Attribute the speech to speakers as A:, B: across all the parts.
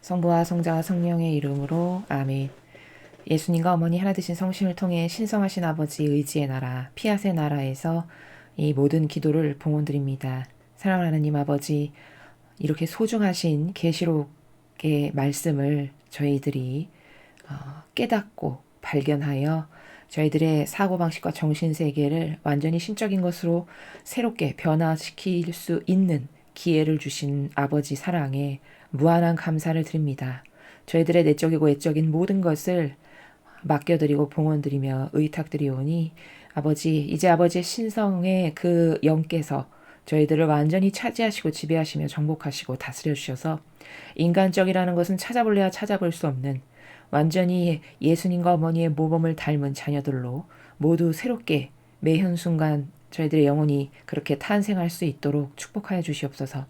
A: 성부와 성자와 성령의 이름으로 아멘. 예수님과 어머니 하나 되신 성신을 통해 신성하신 아버지 의지의 나라 피앗의 나라에서 이 모든 기도를 봉헌드립니다. 사랑하는 하나님 아버지, 이렇게 소중하신 계시록의 말씀을 저희들이 깨닫고 발견하여 저희들의 사고방식과 정신세계를 완전히 신적인 것으로 새롭게 변화시킬 수 있는 기회를 주신 아버지 사랑에 무한한 감사를 드립니다. 저희들의 내적이고 외적인 모든 것을 맡겨드리고 봉헌드리며 의탁드리오니 아버지, 이제 아버지의 신성의 그 영께서 저희들을 완전히 차지하시고 지배하시며 정복하시고 다스려 주셔서 인간적이라는 것은 찾아볼래야 찾아볼 수 없는 완전히 예수님과 어머니의 모범을 닮은 자녀들로 모두 새롭게 매 현순간 저희들의 영혼이 그렇게 탄생할 수 있도록 축복하여 주시옵소서.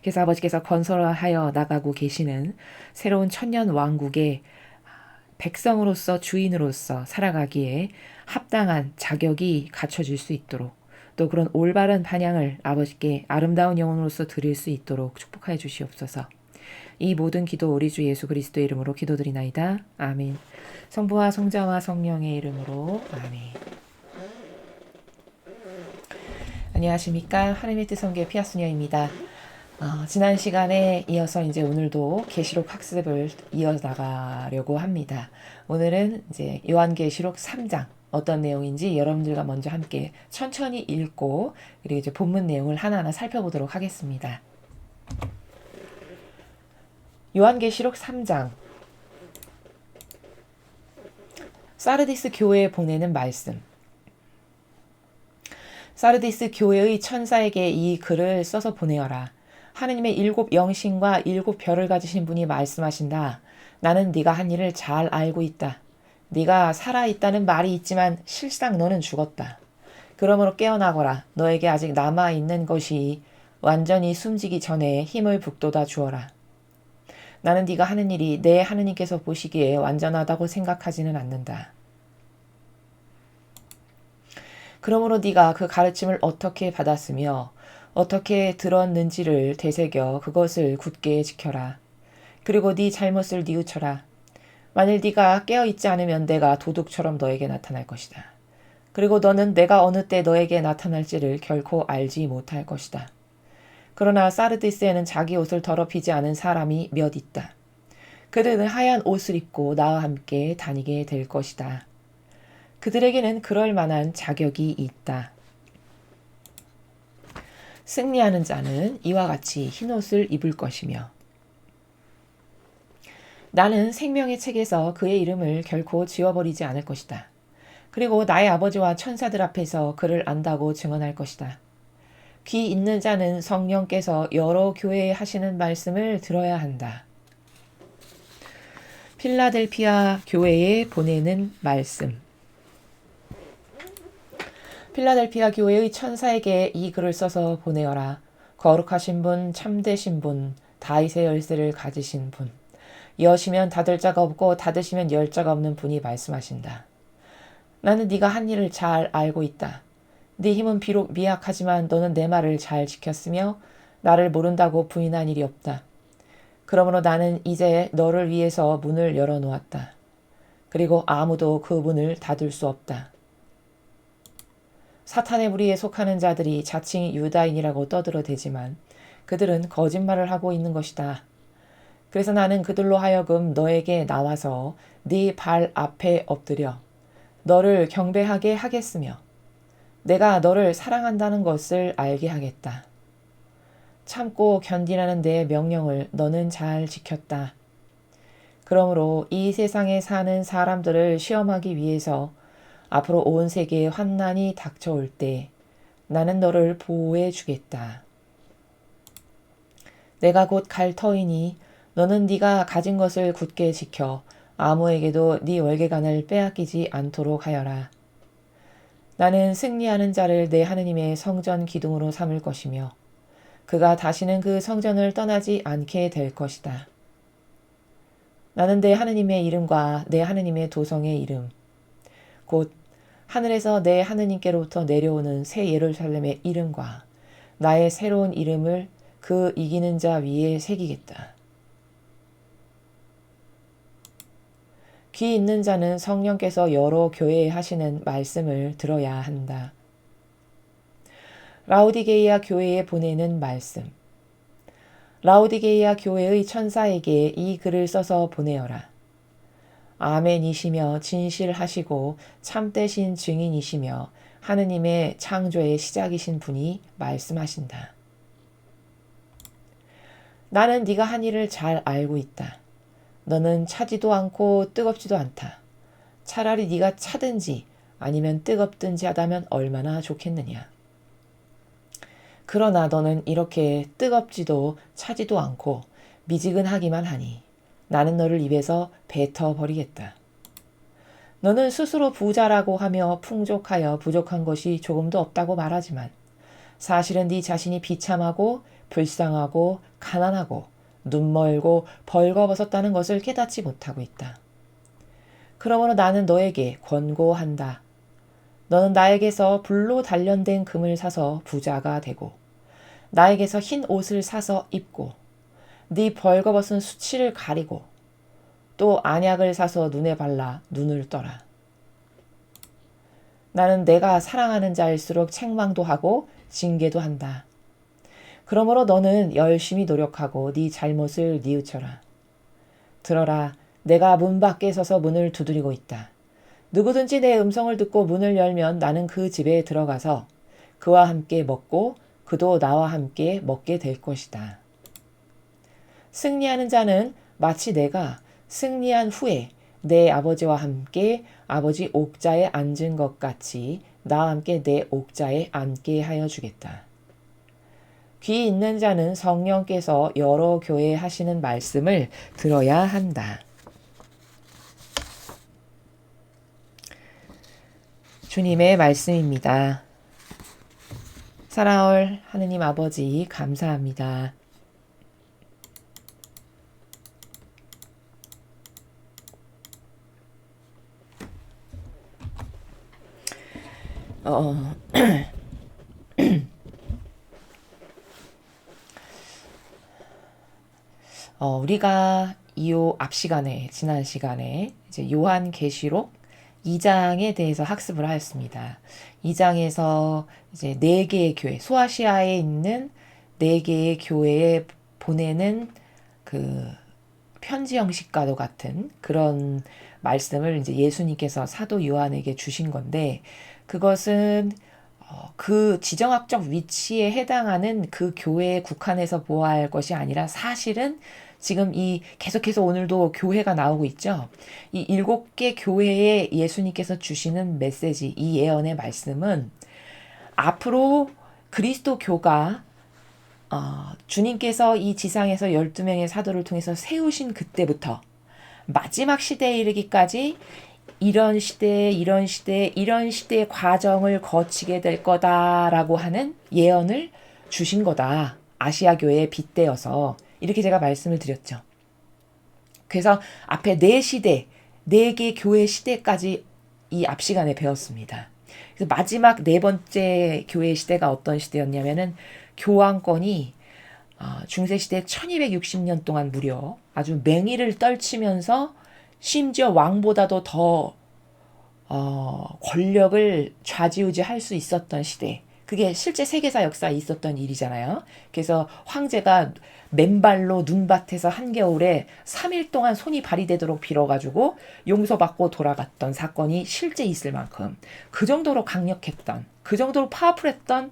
A: 그래서 아버지께서 건설하여 나가고 계시는 새로운 천년 왕국의 백성으로서 주인으로서 살아가기에 합당한 자격이 갖춰질 수 있도록 또 그런 올바른 반향을 아버지께 아름다운 영혼으로서 드릴 수 있도록 축복하여 주시옵소서. 이 모든 기도 우리 주 예수 그리스도의 이름으로 기도드리나이다. 아멘. 성부와 성자와 성령의 이름으로 아멘. 안녕하십니까. 하나님의 뜻 성교의 피아소녀입니다. 지난 시간에 이어서 이제 오늘도 계시록 학습을 이어나가려고 합니다. 오늘은 이제 요한계시록 3장 어떤 내용인지 여러분들과 먼저 함께 천천히 읽고 그리고 이제 본문 내용을 하나하나 살펴보도록 하겠습니다. 요한계시록 3장 사르디스 교회에 보내는 말씀. 사르디스 교회의 천사에게 이 글을 써서 보내어라. 하느님의 7 영신과 7 별을 가지신 분이 말씀하신다. 나는 네가 한 일을 잘 알고 있다. 네가 살아있다는 말이 있지만 실상 너는 죽었다. 그러므로 깨어나거라. 너에게 아직 남아있는 것이 완전히 숨지기 전에 힘을 북돋아 주어라. 나는 네가 하는 일이 내 하느님께서 보시기에 완전하다고 생각하지는 않는다. 그러므로 네가 그 가르침을 어떻게 받았으며 어떻게 들었는지를 되새겨 그것을 굳게 지켜라. 그리고 네 잘못을 뉘우쳐라. 만일 네가 깨어있지 않으면 내가 도둑처럼 너에게 나타날 것이다. 그리고 너는 내가 어느 때 너에게 나타날지를 결코 알지 못할 것이다. 그러나 사르디스에는 자기 옷을 더럽히지 않은 사람이 몇 있다. 그들은 하얀 옷을 입고 나와 함께 다니게 될 것이다. 그들에게는 그럴 만한 자격이 있다. 승리하는 자는 이와 같이 흰옷을 입을 것이며 나는 생명의 책에서 그의 이름을 결코 지워버리지 않을 것이다. 그리고 나의 아버지와 천사들 앞에서 그를 안다고 증언할 것이다. 귀 있는 자는 성령께서 여러 교회에 하시는 말씀을 들어야 한다. 필라델피아 교회에 보내는 말씀. 필라델피아 교회의 천사에게 이 글을 써서 보내어라. 거룩하신 분, 참되신 분, 다윗의 열쇠를 가지신 분, 여시면 닫을 자가 없고 닫으시면 열 자가 없는 분이 말씀하신다. 나는 네가 한 일을 잘 알고 있다. 네 힘은 비록 미약하지만 너는 내 말을 잘 지켰으며 나를 모른다고 부인한 일이 없다. 그러므로 나는 이제 너를 위해서 문을 열어놓았다. 그리고 아무도 그 문을 닫을 수 없다. 사탄의 무리에 속하는 자들이 자칭 유다인이라고 떠들어대지만 그들은 거짓말을 하고 있는 것이다. 그래서 나는 그들로 하여금 너에게 나와서 네 발 앞에 엎드려 너를 경배하게 하겠으며 내가 너를 사랑한다는 것을 알게 하겠다. 참고 견디라는 내 명령을 너는 잘 지켰다. 그러므로 이 세상에 사는 사람들을 시험하기 위해서 앞으로 온 세계에 환난이 닥쳐올 때 나는 너를 보호해 주겠다. 내가 곧 갈 터이니 너는 네가 가진 것을 굳게 지켜 아무에게도 네 월계관을 빼앗기지 않도록 하여라. 나는 승리하는 자를 내 하느님의 성전 기둥으로 삼을 것이며 그가 다시는 그 성전을 떠나지 않게 될 것이다. 나는 내 하느님의 이름과 내 하느님의 도성의 이름 곧 하늘에서 내 하느님께로부터 내려오는 새 예루살렘의 이름과 나의 새로운 이름을 그 이기는 자 위에 새기겠다. 귀 있는 자는 성령께서 여러 교회에 하시는 말씀을 들어야 한다. 라오디게이아 교회에 보내는 말씀. 라오디게이아 교회의 천사에게 이 글을 써서 보내어라. 아멘이시며 진실하시고 참되신 증인이시며 하느님의 창조의 시작이신 분이 말씀하신다. 나는 네가 한 일을 잘 알고 있다. 너는 차지도 않고 뜨겁지도 않다. 차라리 네가 차든지 아니면 뜨겁든지 하다면 얼마나 좋겠느냐. 그러나 너는 이렇게 뜨겁지도 차지도 않고 미지근하기만 하니 나는 너를 입에서 뱉어버리겠다. 너는 스스로 부자라고 하며 풍족하여 부족한 것이 조금도 없다고 말하지만 사실은 네 자신이 비참하고 불쌍하고 가난하고 눈멀고 벌거벗었다는 것을 깨닫지 못하고 있다. 그러므로 나는 너에게 권고한다. 너는 나에게서 불로 단련된 금을 사서 부자가 되고 나에게서 흰 옷을 사서 입고 네 벌거벗은 수치를 가리고 또 안약을 사서 눈에 발라 눈을 떠라. 나는 내가 사랑하는 자일수록 책망도 하고 징계도 한다. 그러므로 너는 열심히 노력하고 네 잘못을 뉘우쳐라. 들어라, 내가 문 밖에 서서 문을 두드리고 있다. 누구든지 내 음성을 듣고 문을 열면 나는 그 집에 들어가서 그와 함께 먹고 그도 나와 함께 먹게 될 것이다. 승리하는 자는 마치 내가 승리한 후에 내 아버지와 함께 아버지 옥좌에 앉은 것 같이 나와 함께 내 옥좌에 앉게 하여 주겠다. 귀 있는 자는 성령께서 여러 교회에 하시는 말씀을 들어야 한다. 주님의 말씀입니다. 사랑할 하느님 아버지 감사합니다. 우리가 앞 시간에 지난 시간에 이제 요한계시록 2장에 대해서 학습을 하였습니다. 2장에서 이제 4개의 교회, 소아시아에 있는 4개의 교회에 보내는 그 편지 형식과도 같은 그런 말씀을 이제 예수님께서 사도 요한에게 주신 건데, 그것은 그 지정학적 위치에 해당하는 그 교회에 국한해서 보아야 할 것이 아니라 사실은 지금 계속해서 오늘도 교회가 나오고 있죠. 이 7개 교회에 예수님께서 주시는 메시지, 이 예언의 말씀은 앞으로 그리스도 교가 주님께서 이 지상에서 12명의 사도를 통해서 세우신 그때부터 마지막 시대에 이르기까지 이런 시대의 과정을 거치게 될 거다라고 하는 예언을 주신 거다. 아시아 교회에 빗대어서 이렇게 제가 말씀을 드렸죠. 그래서 앞에 4개 교회 시대까지 이 앞 시간에 배웠습니다. 그래서 마지막 4번째 교회 시대가 어떤 시대였냐면은 교황권이 중세시대 1260년 동안 무려 아주 맹위를 떨치면서 심지어 왕보다도 더 권력을 좌지우지할 수 있었던 시대. 그게 실제 세계사 역사에 있었던 일이잖아요. 그래서 황제가 맨발로 눈밭에서 한겨울에 3일 동안 손이 발이 되도록 빌어가지고 용서받고 돌아갔던 사건이 실제 있을 만큼 그 정도로 강력했던, 그 정도로 파워풀했던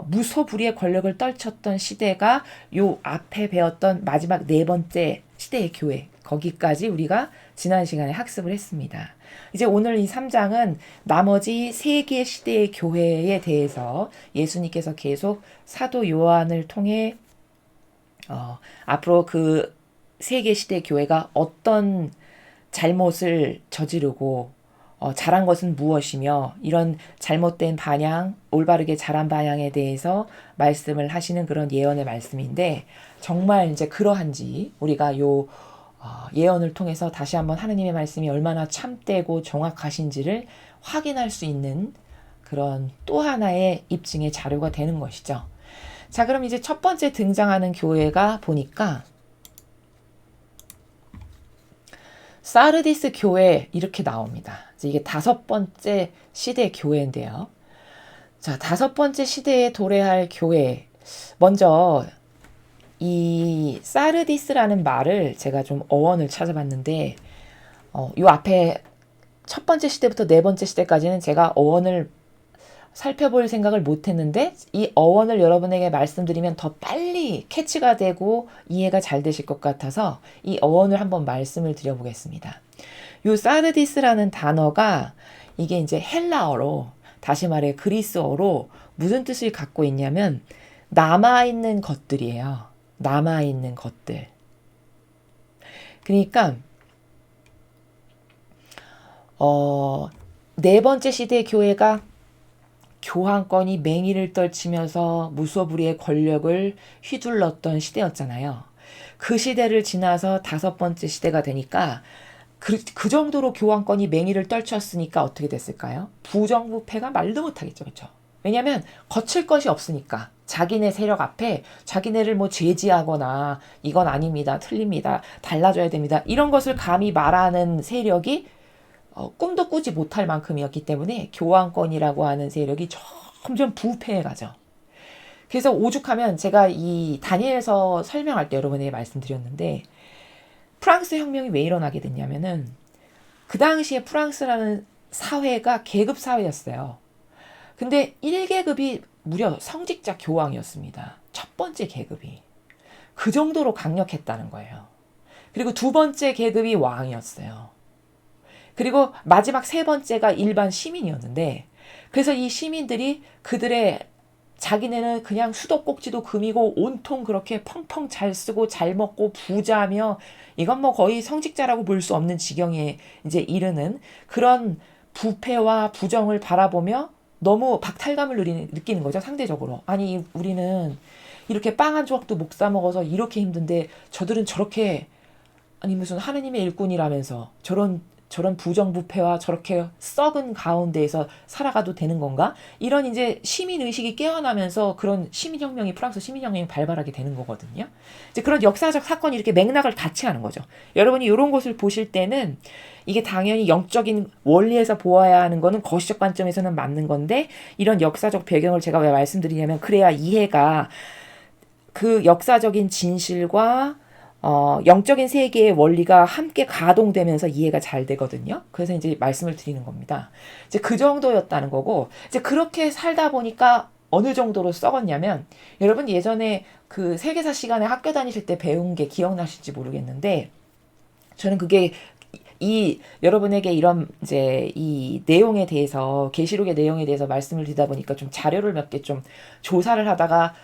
A: 무소불위의 권력을 떨쳤던 시대가 요 앞에 배웠던 마지막 4번째 시대의 교회, 거기까지 우리가 지난 시간에 학습을 했습니다. 이제 오늘 이 3장은 나머지 3개 시대의 교회에 대해서 예수님께서 계속 사도 요한을 통해 앞으로 그 3개 시대 교회가 어떤 잘못을 저지르고 잘한 것은 무엇이며 이런 잘못된 방향, 올바르게 잘한 방향에 대해서 말씀을 하시는 그런 예언의 말씀인데, 정말 이제 그러한지 우리가 요 예언을 통해서 다시 한번 하느님의 말씀이 얼마나 참되고 정확하신지를 확인할 수 있는 그런 또 하나의 입증의 자료가 되는 것이죠. 자, 그럼 이제 첫 번째 등장하는 교회가 보니까 사르디스 교회 이렇게 나옵니다. 이게 5번째 시대 교회인데요. 자, 5번째 시대에 도래할 교회. 먼저 이 사르디스라는 말을 제가 좀 어원을 찾아봤는데 요 앞에 첫 번째 시대부터 네 번째 시대까지는 제가 어원을 살펴볼 생각을 못했는데 이 어원을 여러분에게 말씀드리면 더 빨리 캐치가 되고 이해가 잘 되실 것 같아서 이 어원을 한번 말씀을 드려보겠습니다. 요 사르디스라는 단어가 이게 이제 헬라어로, 다시 말해 그리스어로 무슨 뜻을 갖고 있냐면 남아있는 것들이에요. 남아있는 것들. 그러니까 네 번째 시대의 교회가 교황권이 맹위를 떨치면서 무소불위의 권력을 휘둘렀던 시대였잖아요. 그 시대를 지나서 5번째 시대가 되니까 그 정도로 교황권이 맹위를 떨쳤으니까 어떻게 됐을까요? 부정부패가 말도 못하겠죠. 그렇죠? 왜냐하면 거칠 것이 없으니까. 자기네 세력 앞에 자기네를 뭐 제지하거나 이건 아닙니다. 틀립니다. 달라져야 됩니다. 이런 것을 감히 말하는 세력이 꿈도 꾸지 못할 만큼이었기 때문에 교황권이라고 하는 세력이 점점 부패해 가죠. 그래서 오죽하면 제가 이 다니엘서 설명할 때 여러분에게 말씀드렸는데 프랑스 혁명이 왜 일어나게 됐냐면은 그 당시에 프랑스라는 사회가 계급 사회였어요. 근데 1계급이 무려 성직자 교황이었습니다. 첫 번째 계급이. 그 정도로 강력했다는 거예요. 그리고 두 번째 계급이 왕이었어요. 그리고 마지막 세 번째가 일반 시민이었는데 그래서 이 시민들이 그들의 자기네는 그냥 수도꼭지도 금이고 온통 그렇게 펑펑 잘 쓰고 잘 먹고 부자며 이건 뭐 거의 성직자라고 볼 수 없는 지경에 이제 이르는 그런 부패와 부정을 바라보며 너무 박탈감을 느끼는 거죠. 상대적으로. 아니 우리는 이렇게 빵 한 조각도 못 사 먹어서 이렇게 힘든데 저들은 저렇게 아니 무슨 하느님의 일꾼이라면서 저런 부정부패와 저렇게 썩은 가운데에서 살아가도 되는 건가? 이런 이제 시민의식이 깨어나면서 그런 시민혁명이 프랑스 시민혁명이 발발하게 되는 거거든요. 이제 그런 역사적 사건이 이렇게 맥락을 같이 하는 거죠. 여러분이 이런 것을 보실 때는 이게 당연히 영적인 원리에서 보아야 하는 거는 거시적 관점에서는 맞는 건데 이런 역사적 배경을 제가 왜 말씀드리냐면 그래야 이해가 그 역사적인 진실과 영적인 세계의 원리가 함께 가동되면서 이해가 잘 되거든요. 그래서 이제 말씀을 드리는 겁니다. 이제 그 정도였다는 거고, 이제 그렇게 살다 보니까 어느 정도로 썩었냐면, 여러분 예전에 그 세계사 시간에 학교 다니실 때 배운 게 기억나실지 모르겠는데, 저는 그게 여러분에게 이런 이제 이 내용에 대해서, 계시록의 내용에 대해서 말씀을 드리다 보니까 좀 자료를 몇 개 좀 조사를 하다가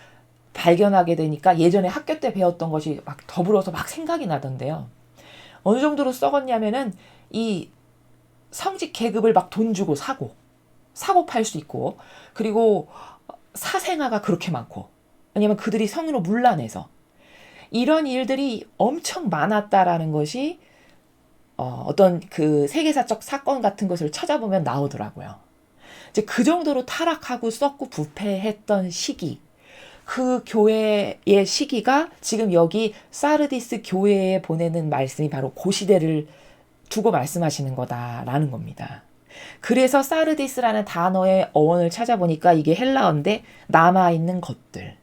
A: 발견하게 되니까 예전에 학교 때 배웠던 것이 막 더불어서 막 생각이 나던데요. 어느 정도로 썩었냐면은 이 성직 계급을 막 돈 주고 사고 팔 수 있고 그리고 사생아가 그렇게 많고 왜냐면 그들이 성으로 문란해서 이런 일들이 엄청 많았다라는 것이 어떤 그 세계사적 사건 같은 것을 찾아보면 나오더라고요. 이제 그 정도로 타락하고 썩고 부패했던 시기 그 교회의 시기가 지금 여기 사르디스 교회에 보내는 말씀이 바로 그 시대를 두고 말씀하시는 거다라는 겁니다. 그래서 사르디스라는 단어의 어원을 찾아보니까 이게 헬라어인데 남아있는 것들.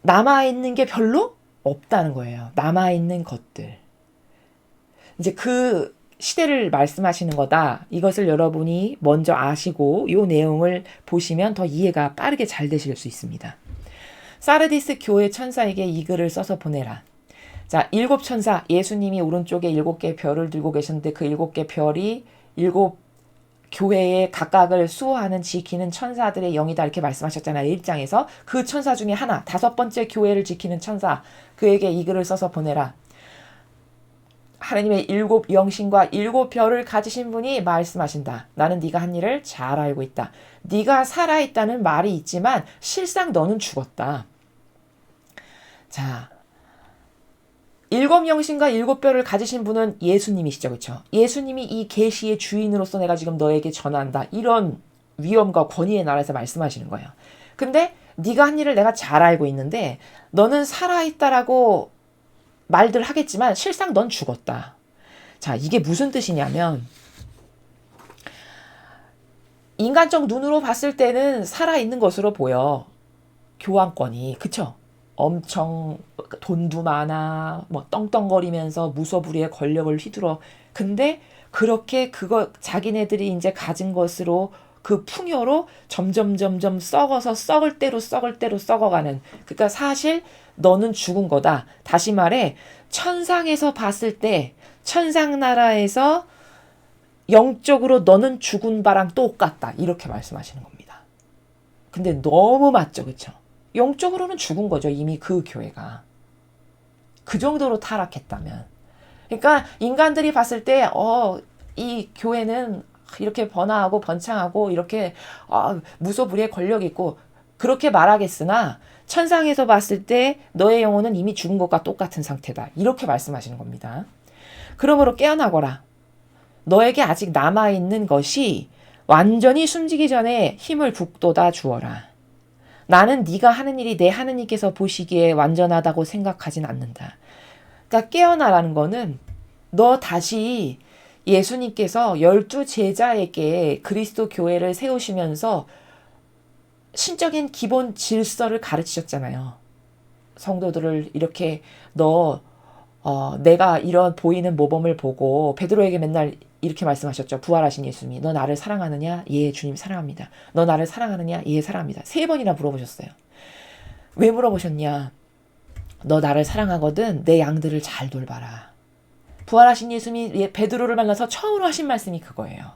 A: 남아있는 게 별로 없다는 거예요. 남아있는 것들. 이제 그 시대를 말씀하시는 거다. 이것을 여러분이 먼저 아시고 이 내용을 보시면 더 이해가 빠르게 잘 되실 수 있습니다. 사르디스 교회 천사에게 이 글을 써서 보내라. 자, 7 천사, 예수님이 오른쪽에 7개 별을 들고 계셨는데 그 7개 별이 7 교회의 각각을 수호하는 지키는 천사들의 영이다 이렇게 말씀하셨잖아요. 1장에서 그 천사 중에 하나, 5번째 교회를 지키는 천사, 그에게 이 글을 써서 보내라. 하나님의 7 영신과 7 별을 가지신 분이 말씀하신다. 나는 네가 한 일을 잘 알고 있다. 네가 살아있다는 말이 있지만 실상 너는 죽었다. 자, 7 영신과 7 별을 가지신 분은 예수님이시죠. 그렇죠? 예수님이 이 계시의 주인으로서 내가 지금 너에게 전한다. 이런 위엄과 권위의 나라에서 말씀하시는 거예요. 근데 네가 한 일을 내가 잘 알고 있는데 너는 살아있다라고 말들 하겠지만 실상 넌 죽었다. 자, 이게 무슨 뜻이냐면 인간적 눈으로 봤을 때는 살아있는 것으로 보여. 교황권이. 그쵸? 엄청 돈도 많아. 뭐 떵떵거리면서 무소불위의 권력을 휘두러. 근데 그렇게 그거 자기네들이 이제 가진 것으로 그 풍요로 점점 썩어서 썩을 대로 썩어가는. 그러니까 사실 너는 죽은 거다. 다시 말해 천상에서 봤을 때 천상 나라에서 영적으로 너는 죽은 바랑 똑같다. 이렇게 말씀하시는 겁니다. 근데 너무 맞죠. 그쵸? 영적으로는 죽은 거죠. 이미 그 교회가. 그 정도로 타락했다면. 그러니까 인간들이 봤을 때 이 교회는 이렇게 번화하고 번창하고 이렇게 무소불위의 권력이 있고 그렇게 말하겠으나 천상에서 봤을 때 너의 영혼은 이미 죽은 것과 똑같은 상태다. 이렇게 말씀하시는 겁니다. 그러므로 깨어나거라. 너에게 아직 남아있는 것이 완전히 숨지기 전에 힘을 북돋아 주어라. 나는 네가 하는 일이 내 하느님께서 보시기에 완전하다고 생각하진 않는다. 그러니까 깨어나라는 거는 너 다시 예수님께서 12 제자에게 그리스도 교회를 세우시면서 신적인 기본 질서를 가르치셨잖아요. 성도들을 이렇게 내가 이런 보이는 모범을 보고 베드로에게 맨날 이렇게 말씀하셨죠. 부활하신 예수님이 너 나를 사랑하느냐? 예, 주님 사랑합니다. 너 나를 사랑하느냐? 예, 사랑합니다. 3번이나 물어보셨어요. 왜 물어보셨냐? 너 나를 사랑하거든 내 양들을 잘 돌봐라. 부활하신 예수님이 베드로를 만나서 처음으로 하신 말씀이 그거예요.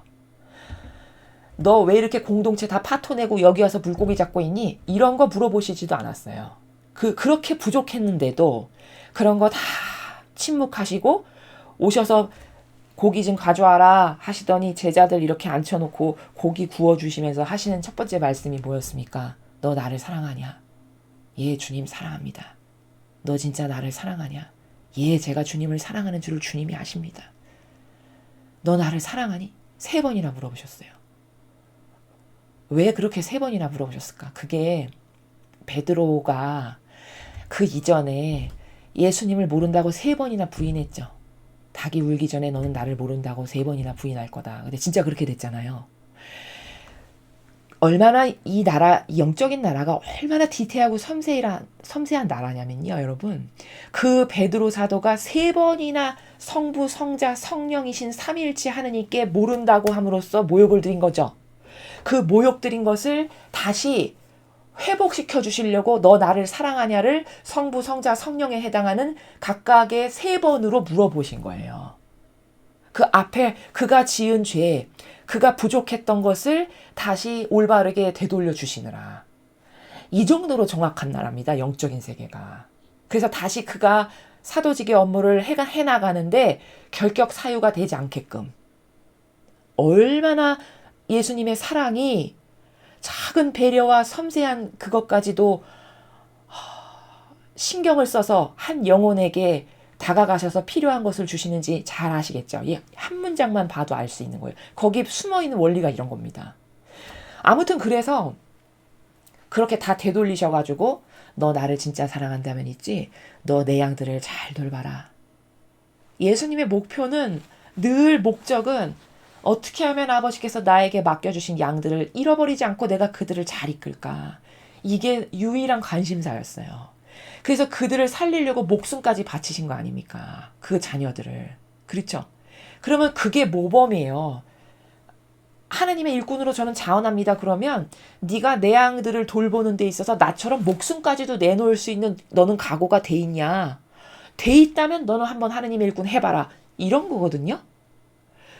A: 너 왜 이렇게 공동체 다 파토내고 여기 와서 물고기 잡고 있니? 이런 거 물어보시지도 않았어요. 그렇게 부족했는데도 그런 거 다 침묵하시고 오셔서 고기 좀 가져와라 하시더니 제자들 이렇게 앉혀놓고 고기 구워주시면서 하시는 첫 번째 말씀이 뭐였습니까? 너 나를 사랑하냐? 예, 주님 사랑합니다. 너 진짜 나를 사랑하냐? 예, 제가 주님을 사랑하는 줄을 주님이 아십니다. 너 나를 사랑하니? 3번이나 물어보셨어요. 왜 그렇게 3번이나 물어보셨을까? 그게 베드로가 그 이전에 예수님을 모른다고 3번이나 부인했죠. 닭이 울기 전에 너는 나를 모른다고 3번이나 부인할 거다. 근데 진짜 그렇게 됐잖아요. 얼마나 이 영적인 나라가 얼마나 디테일하고 섬세한 나라냐면요, 여러분. 그 베드로 사도가 3번이나 성부, 성자, 성령이신 삼위일체 하느님께 모른다고 함으로써 모욕을 드린 거죠. 그 모욕 드린 것을 다시 회복시켜 주시려고 너 나를 사랑하냐를 성부, 성자, 성령에 해당하는 각각의 3번으로 물어보신 거예요. 그 앞에 그가 지은 죄, 그가 부족했던 것을 다시 올바르게 되돌려 주시느라. 이 정도로 정확한 나라입니다. 영적인 세계가. 그래서 다시 그가 사도직의 업무를 해나가는데 결격 사유가 되지 않게끔. 얼마나 예수님의 사랑이 작은 배려와 섬세한 그것까지도 신경을 써서 한 영혼에게 다가가셔서 필요한 것을 주시는지 잘 아시겠죠? 한 문장만 봐도 알 수 있는 거예요. 거기 숨어있는 원리가 이런 겁니다. 아무튼 그래서 그렇게 다 되돌리셔가지고 너 나를 진짜 사랑한다면 있지? 너 내 양들을 잘 돌봐라. 예수님의 목표는 늘 목적은 어떻게 하면 아버지께서 나에게 맡겨주신 양들을 잃어버리지 않고 내가 그들을 잘 이끌까. 이게 유일한 관심사였어요. 그래서 그들을 살리려고 목숨까지 바치신 거 아닙니까? 그 자녀들을. 그렇죠? 그러면 그게 모범이에요. 하나님의 일꾼으로 저는 자원합니다. 그러면 네가 내 양들을 돌보는 데 있어서 나처럼 목숨까지도 내놓을 수 있는 너는 각오가 돼 있냐? 돼 있다면 너는 한번 하나님의 일꾼 해봐라. 이런 거거든요.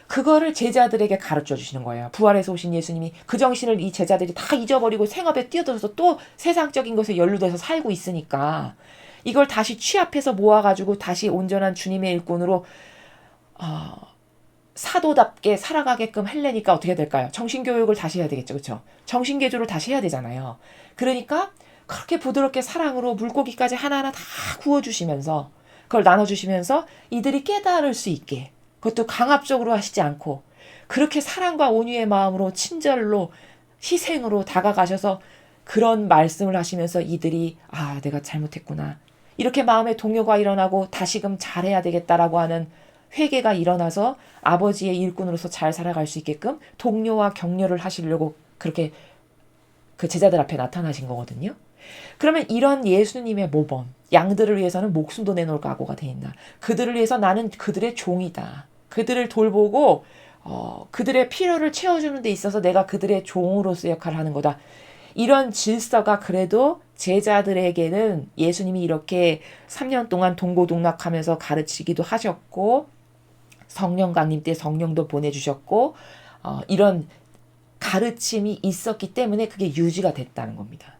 A: 그거를 제자들에게 가르쳐 주시는 거예요. 부활해서 오신 예수님이 그 정신을 이 제자들이 다 잊어버리고 생업에 뛰어들어서 또 세상적인 것에 연루돼서 살고 있으니까 이걸 다시 취합해서 모아가지고 다시 온전한 주님의 일꾼으로 사도답게 살아가게끔 하려니까 어떻게 될까요? 정신교육을 다시 해야 되겠죠. 그렇죠? 정신개조를 다시 해야 되잖아요. 그러니까 그렇게 부드럽게 사랑으로 물고기까지 하나하나 다 구워주시면서 그걸 나눠주시면서 이들이 깨달을 수 있게 그것도 강압적으로 하시지 않고 그렇게 사랑과 온유의 마음으로 친절로 희생으로 다가가셔서 그런 말씀을 하시면서 이들이 내가 잘못했구나. 이렇게 마음의 동요가 일어나고 다시금 잘해야 되겠다라고 하는 회개가 일어나서 아버지의 일꾼으로서 잘 살아갈 수 있게끔 동료와 격려를 하시려고 그렇게 그 제자들 앞에 나타나신 거거든요. 그러면 이런 예수님의 모범, 양들을 위해서는 목숨도 내놓을 각오가 돼 있나? 그들을 위해서 나는 그들의 종이다. 그들을 돌보고 그들의 필요를 채워주는 데 있어서 내가 그들의 종으로서 역할을 하는 거다. 이런 질서가 그래도 제자들에게는 예수님이 이렇게 3년 동안 동고동락하면서 가르치기도 하셨고 성령 강림 때 성령도 보내주셨고 이런 가르침이 있었기 때문에 그게 유지가 됐다는 겁니다.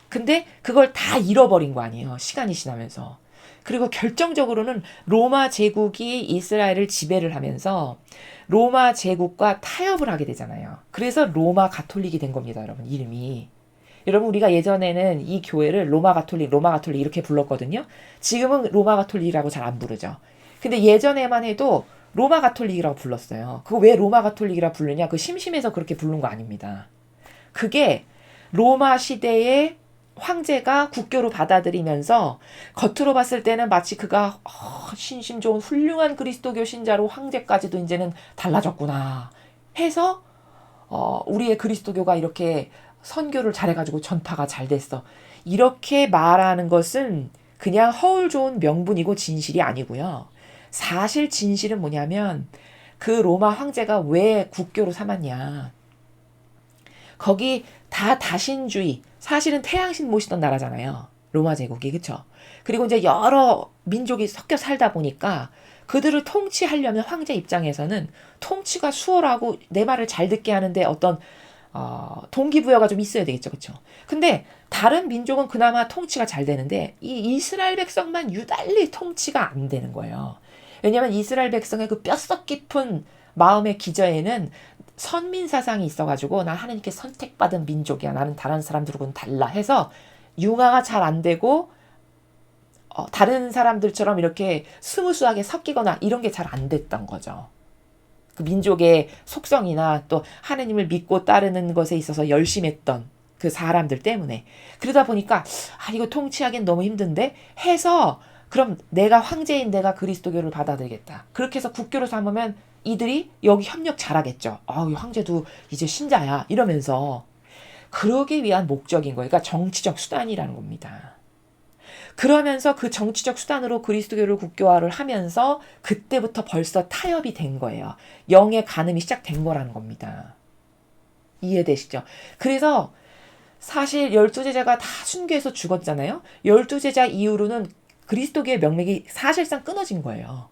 A: 근데 그걸 다 잃어버린 거 아니에요. 시간이 지나면서. 그리고 결정적으로는 로마 제국이 이스라엘을 지배를 하면서 로마 제국과 타협을 하게 되잖아요. 그래서 로마 가톨릭이 된 겁니다, 여러분. 이름이. 여러분, 우리가 예전에는 이 교회를 로마 가톨릭 이렇게 불렀거든요. 지금은 로마 가톨릭이라고 잘 안 부르죠. 근데 예전에만 해도 로마 가톨릭이라고 불렀어요. 그거 왜 로마 가톨릭이라고 부르냐? 그 심심해서 그렇게 부른 거 아닙니다. 그게 로마 시대의 황제가 국교로 받아들이면서 겉으로 봤을 때는 마치 그가 신심 좋은 훌륭한 그리스도교 신자로 황제까지도 이제는 달라졌구나 해서 우리의 그리스도교가 이렇게 선교를 잘해가지고 전파가 잘 됐어. 이렇게 말하는 것은 그냥 허울 좋은 명분이고 진실이 아니고요. 사실 진실은 뭐냐면 그 로마 황제가 왜 국교로 삼았냐. 거기 다 다신주의, 사실은 태양신 모시던 나라잖아요. 로마 제국이, 그쵸? 그리고 이제 여러 민족이 섞여 살다 보니까 그들을 통치하려면 황제 입장에서는 통치가 수월하고 내 말을 잘 듣게 하는데 어떤 동기부여가 좀 있어야 되겠죠. 그쵸? 근데 다른 민족은 그나마 통치가 잘 되는데 이 이스라엘 백성만 유달리 통치가 안 되는 거예요. 왜냐하면 이스라엘 백성의 그 뼛속 깊은 마음의 기저에는 선민 사상이 있어가지고 나 하나님께 선택받은 민족이야. 나는 다른 사람들하고는 달라 해서 융화가 잘 안 되고 다른 사람들처럼 이렇게 스무스하게 섞이거나 이런 게 잘 안 됐던 거죠. 그 민족의 속성이나 또 하나님을 믿고 따르는 것에 있어서 열심했던 그 사람들 때문에 그러다 보니까 이거 통치하기는 너무 힘든데 해서 그럼 내가 황제인 내가 그리스도교를 받아들이겠다. 그렇게 해서 국교로 삼으면 이들이 여기 협력 잘하겠죠. 이 황제도 이제 신자야 이러면서 그러기 위한 목적인 거예요. 그러니까 정치적 수단이라는 겁니다. 그러면서 그 정치적 수단으로 그리스도교를 국교화를 하면서 그때부터 벌써 타협이 된 거예요. 영의 간음이 시작된 거라는 겁니다. 이해되시죠? 그래서 사실 12제자가 다 순교해서 죽었잖아요. 12제자 이후로는 그리스도교의 명맥이 사실상 끊어진 거예요.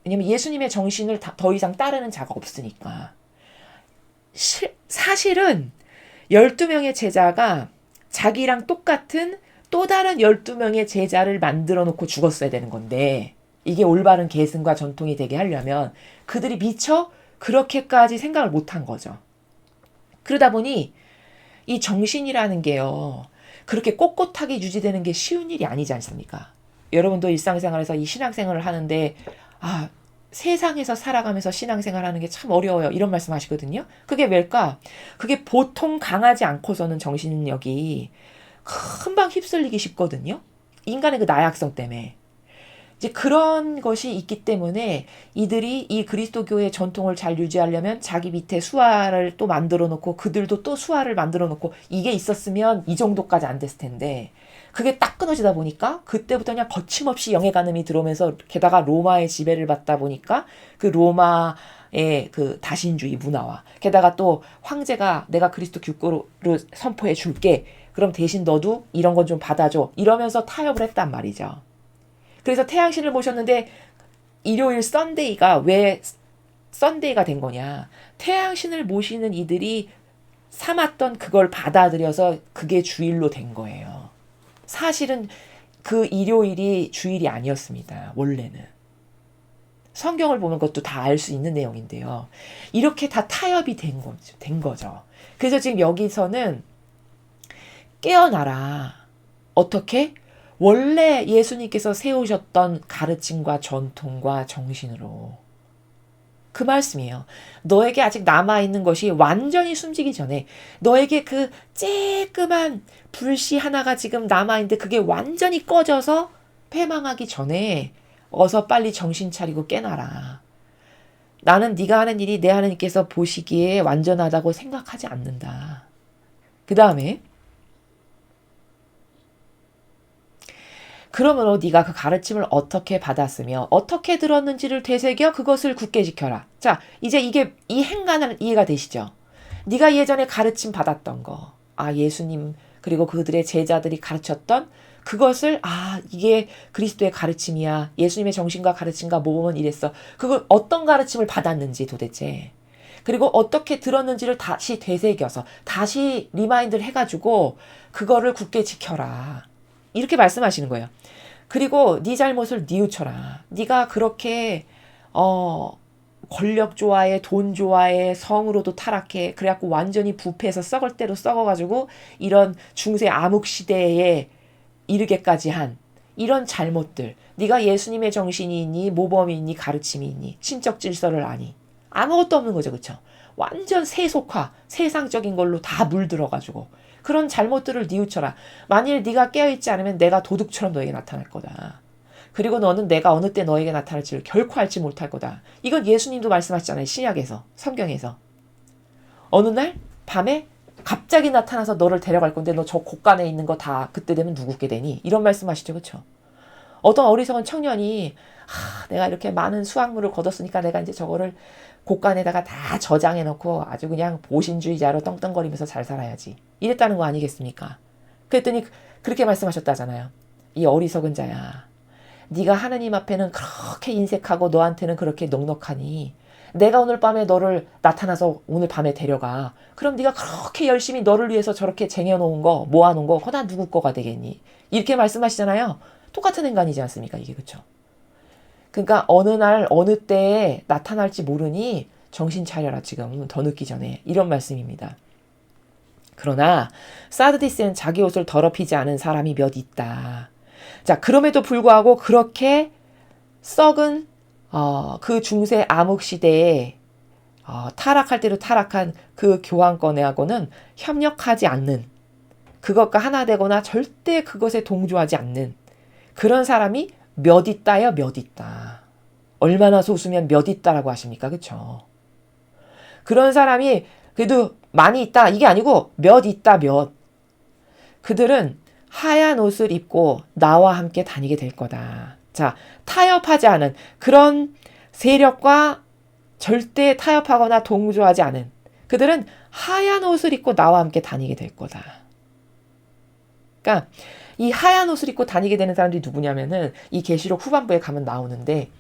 A: 왜냐면 예수님의 정신을 더 이상 따르는 자가 없으니까. 사실은 12명의 제자가 자기랑 똑같은 또 다른 12명의 제자를 만들어 놓고 죽었어야 되는 건데 이게 올바른 계승과 전통이 되게 하려면 그들이 미처 그렇게까지 생각을 못한 거죠. 그러다 보니 이 정신이라는 게요. 그렇게 꼿꼿하게 유지되는 게 쉬운 일이 아니지 않습니까? 여러분도 일상생활에서 이 신앙생활을 하는데 세상에서 살아가면서 신앙생활 하는 게 참 어려워요. 이런 말씀 하시거든요. 그게 왜일까? 그게 보통 강하지 않고서는 정신력이 금방 휩쓸리기 쉽거든요. 인간의 그 나약성 때문에. 이제 그런 것이 있기 때문에 이들이 이 그리스도교의 전통을 잘 유지하려면 자기 밑에 수하를 또 만들어 놓고 그들도 또 수하를 만들어 놓고 이게 있었으면 이 정도까지 안 됐을 텐데 그게 딱 끊어지다 보니까 그때부터 그냥 거침없이 영의 간음이 들어오면서 게다가 로마의 지배를 받다 보니까 그 로마의 그 다신주의 문화와 게다가 또 황제가 내가 그리스도 국교로 선포해 줄게. 그럼 대신 너도 이런 건 좀 받아줘. 이러면서 타협을 했단 말이죠. 그래서 태양신을 모셨는데 일요일 썬데이가 왜 썬데이가 된 거냐. 태양신을 모시는 이들이 삼았던 그걸 받아들여서 그게 주일로 된 거예요. 사실은 그 일요일이 주일이 아니었습니다. 원래는. 성경을 보면 그것도 다 알 수 있는 내용인데요. 이렇게 다 타협이 된 거죠. 그래서 지금 여기서는 깨어나라. 어떻게? 원래 예수님께서 세우셨던 가르침과 전통과 정신으로. 그 말씀이에요. 너에게 아직 남아있는 것이 완전히 숨지기 전에 너에게 그 쬐끄만 불씨 하나가 지금 남아있는데 그게 완전히 꺼져서 패망하기 전에 어서 빨리 정신 차리고 깨나라. 나는 네가 하는 일이 내 하나님께서 보시기에 완전하다고 생각하지 않는다. 그 다음에 그러므로 네가 그 가르침을 어떻게 받았으며 어떻게 들었는지를 되새겨 그것을 굳게 지켜라. 자, 이제 이게 이 행간을 이해가 되시죠? 네가 예전에 가르침 받았던 거, 예수님 그리고 그들의 제자들이 가르쳤던 그것을 이게 그리스도의 가르침이야. 예수님의 정신과 가르침과 모범은 이랬어. 그걸 어떤 가르침을 받았는지 도대체. 그리고 어떻게 들었는지를 다시 되새겨서 다시 리마인드를 해가지고 그거를 굳게 지켜라. 이렇게 말씀하시는 거예요. 그리고 네 잘못을 뉘우쳐라. 네가 그렇게 권력 좋아해, 돈 좋아해, 성으로도 타락해. 그래갖고 완전히 부패해서 썩을 대로 썩어가지고 이런 중세 암흑 시대에 이르게까지 한 이런 잘못들. 네가 예수님의 정신이 있니, 모범이 있니, 가르침이 있니, 신적 질서를 아니. 아무것도 없는 거죠, 그렇죠? 완전 세속화, 세상적인 걸로 다 물들어가지고 그런 잘못들을 뉘우쳐라. 만일 네가 깨어있지 않으면 내가 도둑처럼 너에게 나타날 거다. 그리고 너는 내가 어느 때 너에게 나타날지를 결코 알지 못할 거다. 이건 예수님도 말씀하시잖아요. 신약에서, 성경에서. 어느 날 밤에 갑자기 나타나서 너를 데려갈 건데 너 저 곳간에 있는 거 다 그때 되면 누구게 되니? 이런 말씀하시죠. 그렇죠? 어떤 어리석은 청년이 내가 이렇게 많은 수확물을 거뒀으니까 내가 이제 저거를 곳간에다가 다 저장해 놓고 아주 그냥 보신주의자로 떵떵거리면서 잘 살아야지. 이랬다는 거 아니겠습니까? 그랬더니 그렇게 말씀하셨다잖아요. 이 어리석은 자야. 네가 하나님 앞에는 그렇게 인색하고 너한테는 그렇게 넉넉하니 내가 오늘 밤에 너를 나타나서 오늘 밤에 데려가. 그럼 네가 그렇게 열심히 너를 위해서 저렇게 쟁여놓은 거 모아놓은 거 그거 다 누구 거가 되겠니? 이렇게 말씀하시잖아요. 똑같은 인간이지 않습니까? 이게 그렇죠? 그러니까 어느 날 어느 때에 나타날지 모르니 정신 차려라 지금 더 늦기 전에 이런 말씀입니다. 그러나 사르디스는 자기 옷을 더럽히지 않은 사람이 몇 있다. 자, 그럼에도 불구하고 그렇게 썩은 그 중세 암흑 시대에 타락할 대로 타락한 그 교환권하고는 협력하지 않는 그것과 하나 되거나 절대 그것에 동조하지 않는 그런 사람이 몇 있다요, 몇 있다. 얼마나 소수면 몇 있다라고 하십니까? 그렇죠? 그런 사람이 그래도 많이 있다. 이게 아니고 몇 있다, 몇. 그들은 하얀 옷을 입고 나와 함께 다니게 될 거다. 자, 타협하지 않은 그런 세력과 절대 타협하거나 동조하지 않은 그들은 하얀 옷을 입고 나와 함께 다니게 될 거다. 그러니까 이 하얀 옷을 입고 다니게 되는 사람들이 누구냐면은 이 계시록 후반부에 가면 나오는데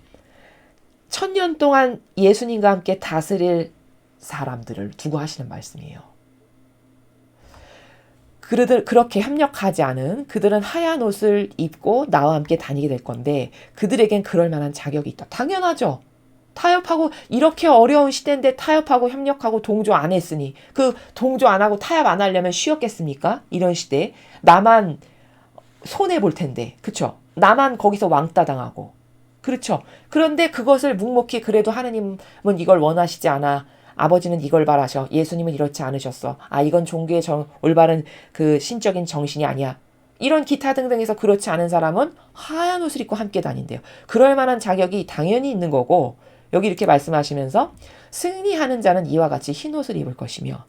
A: 1000년 동안 예수님과 함께 다스릴 사람들을 두고 하시는 말씀이에요. 그들은 그렇게 협력하지 않은 그들은 하얀 옷을 입고 나와 함께 다니게 될 건데 그들에겐 그럴 만한 자격이 있다. 당연하죠. 타협하고 이렇게 어려운 시대인데 타협하고 협력하고 동조 안 했으니 그 동조 안 하고 타협 안 하려면 쉬웠겠습니까? 이런 시대에 나만 손해 볼 텐데, 그렇죠? 나만 거기서 왕따 당하고, 그렇죠? 그런데 그것을 묵묵히 그래도 하느님은 이걸 원하시지 않아. 아버지는 이걸 바라셔. 예수님은 이렇지 않으셨어. 이건 종교의 올바른 그 신적인 정신이 아니야. 이런 기타 등등해서 그렇지 않은 사람은 하얀 옷을 입고 함께 다닌대요. 그럴 만한 자격이 당연히 있는 거고 여기 이렇게 말씀하시면서 승리하는 자는 이와 같이 흰 옷을 입을 것이며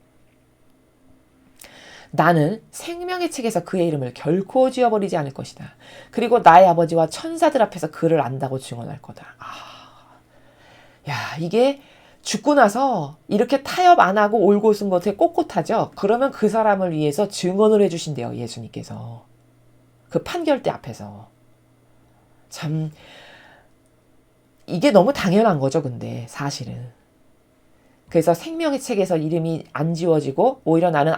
A: 나는 생명의 책에서 그의 이름을 결코 지워버리지 않을 것이다. 그리고 나의 아버지와 천사들 앞에서 그를 안다고 증언할 거다. 야, 이게 죽고 나서 이렇게 타협 안 하고 올고 쓴 것에 꼿꼿하죠. 그러면 그 사람을 위해서 증언을 해주신대요. 예수님께서. 그 판결대 앞에서. 참 이게 너무 당연한 거죠. 근데 사실은. 그래서 생명의 책에서 이름이 안 지워지고 오히려 나는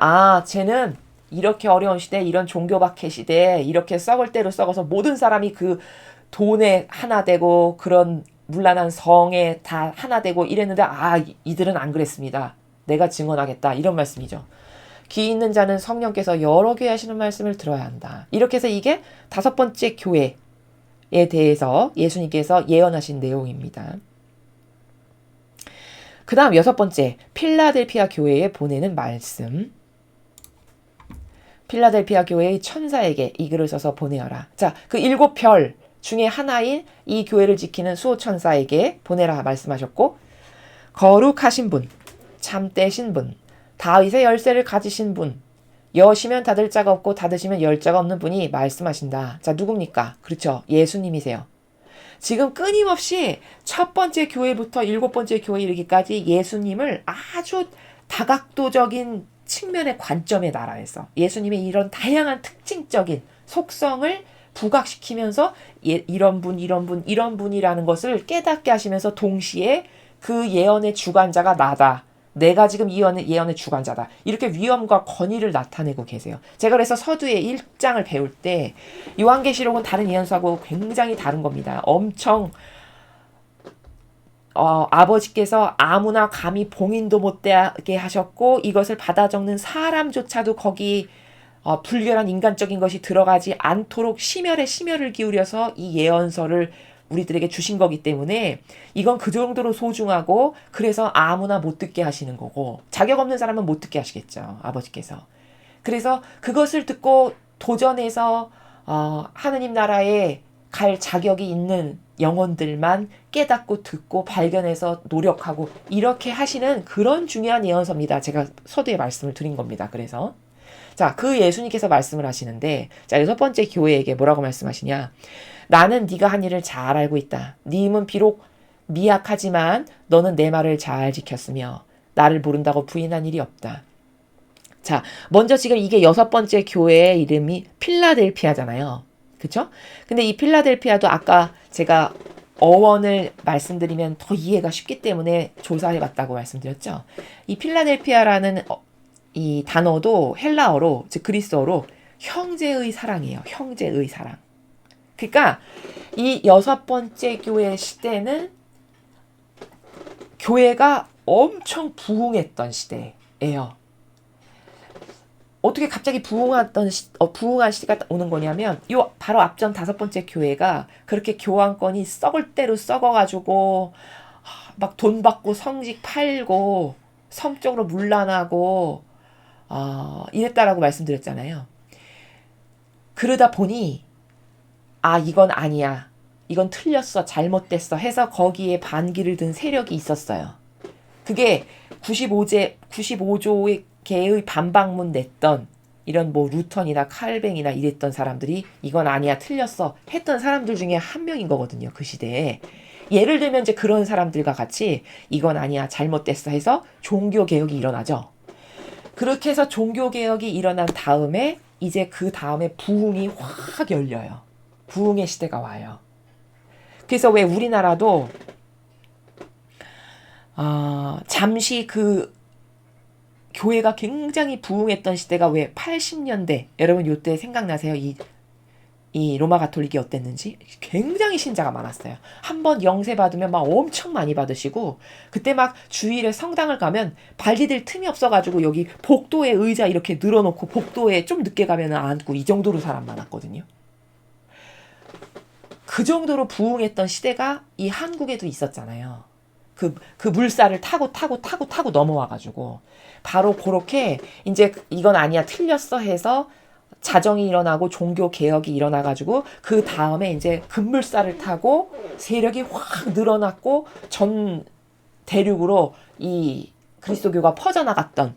A: 쟤는 이렇게 어려운 시대 이런 종교박해 시대에 이렇게 썩을 대로 썩어서 모든 사람이 그 돈에 하나 되고 그런 문란한 성에 다 하나 되고 이랬는데 이들은 안 그랬습니다. 내가 증언하겠다. 이런 말씀이죠. 귀 있는 자는 성령께서 여러 교회 하시는 말씀을 들어야 한다. 이렇게 해서 이게 5번째 교회에 대해서 예수님께서 예언하신 내용입니다. 그 다음 6번째, 필라델피아 교회에 보내는 말씀. 필라델피아 교회의 천사에게 이 글을 써서 보내어라. 자, 그 7별 중에 하나인 이 교회를 지키는 수호천사에게 보내라 말씀하셨고, 거룩하신 분, 참되신 분, 다윗의 열쇠를 가지신 분, 여시면 닫을 자가 없고 닫으시면 열 자가 없는 분이 말씀하신다. 자, 누굽니까? 그렇죠. 예수님이세요. 지금 끊임없이 첫 번째 교회부터 일곱 번째 교회 이르기까지 예수님을 아주 다각도적인 측면의 관점의 나라에서 예수님의 이런 다양한 특징적인 속성을 부각시키면서 이런 분, 이런 분, 이런 분이라는 것을 깨닫게 하시면서 동시에 그 예언의 주관자가 나다. 내가 지금 이 예언의 주관자다. 이렇게 위엄과 권위를 나타내고 계세요. 제가 그래서 서두에 1장을 배울 때 요한계시록은 다른 예언서하고 굉장히 다른 겁니다. 엄청 아버지께서 아무나 감히 봉인도 못되게 하셨고 이것을 받아 적는 사람조차도 거기 불결한 인간적인 것이 들어가지 않도록 심혈을 기울여서 이 예언서를 우리들에게 주신 거기 때문에 이건 그 정도로 소중하고 그래서 아무나 못 듣게 하시는 거고 자격 없는 사람은 못 듣게 하시겠죠. 아버지께서. 그래서 그것을 듣고 도전해서 하느님 나라에 갈 자격이 있는 영혼들만 깨닫고 듣고 발견해서 노력하고 이렇게 하시는 그런 중요한 예언서입니다. 제가 서두에 말씀을 드린 겁니다. 그래서 자, 그 예수님께서 말씀을 하시는데 자, 여섯 번째 교회에게 뭐라고 말씀하시냐. 나는 네가 한 일을 잘 알고 있다. 네 힘은 비록 미약하지만 너는 내 말을 잘 지켰으며 나를 모른다고 부인한 일이 없다. 자, 먼저 지금 이게 여섯 번째 교회의 이름이 필라델피아잖아요. 그쵸? 근데 이 필라델피아도 아까 제가 어원을 말씀드리면 더 이해가 쉽기 때문에 조사해 봤다고 말씀드렸죠. 이 필라델피아라는 이 단어도 헬라어로, 즉 그리스어로 형제의 사랑이에요. 형제의 사랑. 그러니까 이 여섯 번째 교회 시대는 교회가 엄청 부흥했던 시대예요. 어떻게 갑자기 부흥한 시대가 오는 거냐면 요 바로 앞전 다섯 번째 교회가 그렇게 교황권이 썩을 대로 썩어가지고 막 돈 받고 성직 팔고 성적으로 문란하고 이랬다라고 말씀드렸잖아요. 그러다 보니 이건 아니야. 이건 틀렸어. 잘못됐어. 해서 거기에 반기를 든 세력이 있었어요. 그게 95조의 개의 반박문 냈던 이런 뭐 루턴이나 칼뱅이나 이랬던 사람들이 이건 아니야. 틀렸어. 했던 사람들 중에 한 명인 거거든요. 그 시대에. 예를 들면 이제 그런 사람들과 같이 이건 아니야. 잘못됐어. 해서 종교개혁이 일어나죠. 그렇게 해서 종교개혁이 일어난 다음에 이제 그 다음에 부흥이 확 열려요. 부흥의 시대가 와요. 그래서 왜 우리나라도 잠시 그 교회가 굉장히 부흥했던 시대가 왜 80년대 여러분 요때 생각나세요? 이 로마 가톨릭이 어땠는지 굉장히 신자가 많았어요. 한번 영세 받으면 막 엄청 많이 받으시고 그때 막 주일에 성당을 가면 발 디딜 틈이 없어가지고 여기 복도에 의자 이렇게 늘어놓고 복도에 좀 늦게 가면 앉고 이 정도로 사람 많았거든요. 그 정도로 부흥했던 시대가 이 한국에도 있었잖아요. 그 물살을 타고 넘어와가지고 바로 그렇게 이제 이건 아니야 틀렸어 해서 자정이 일어나고 종교 개혁이 일어나가지고 그 다음에 이제 급물살을 타고 세력이 확 늘어났고 전 대륙으로 이 그리스도교가 퍼져나갔던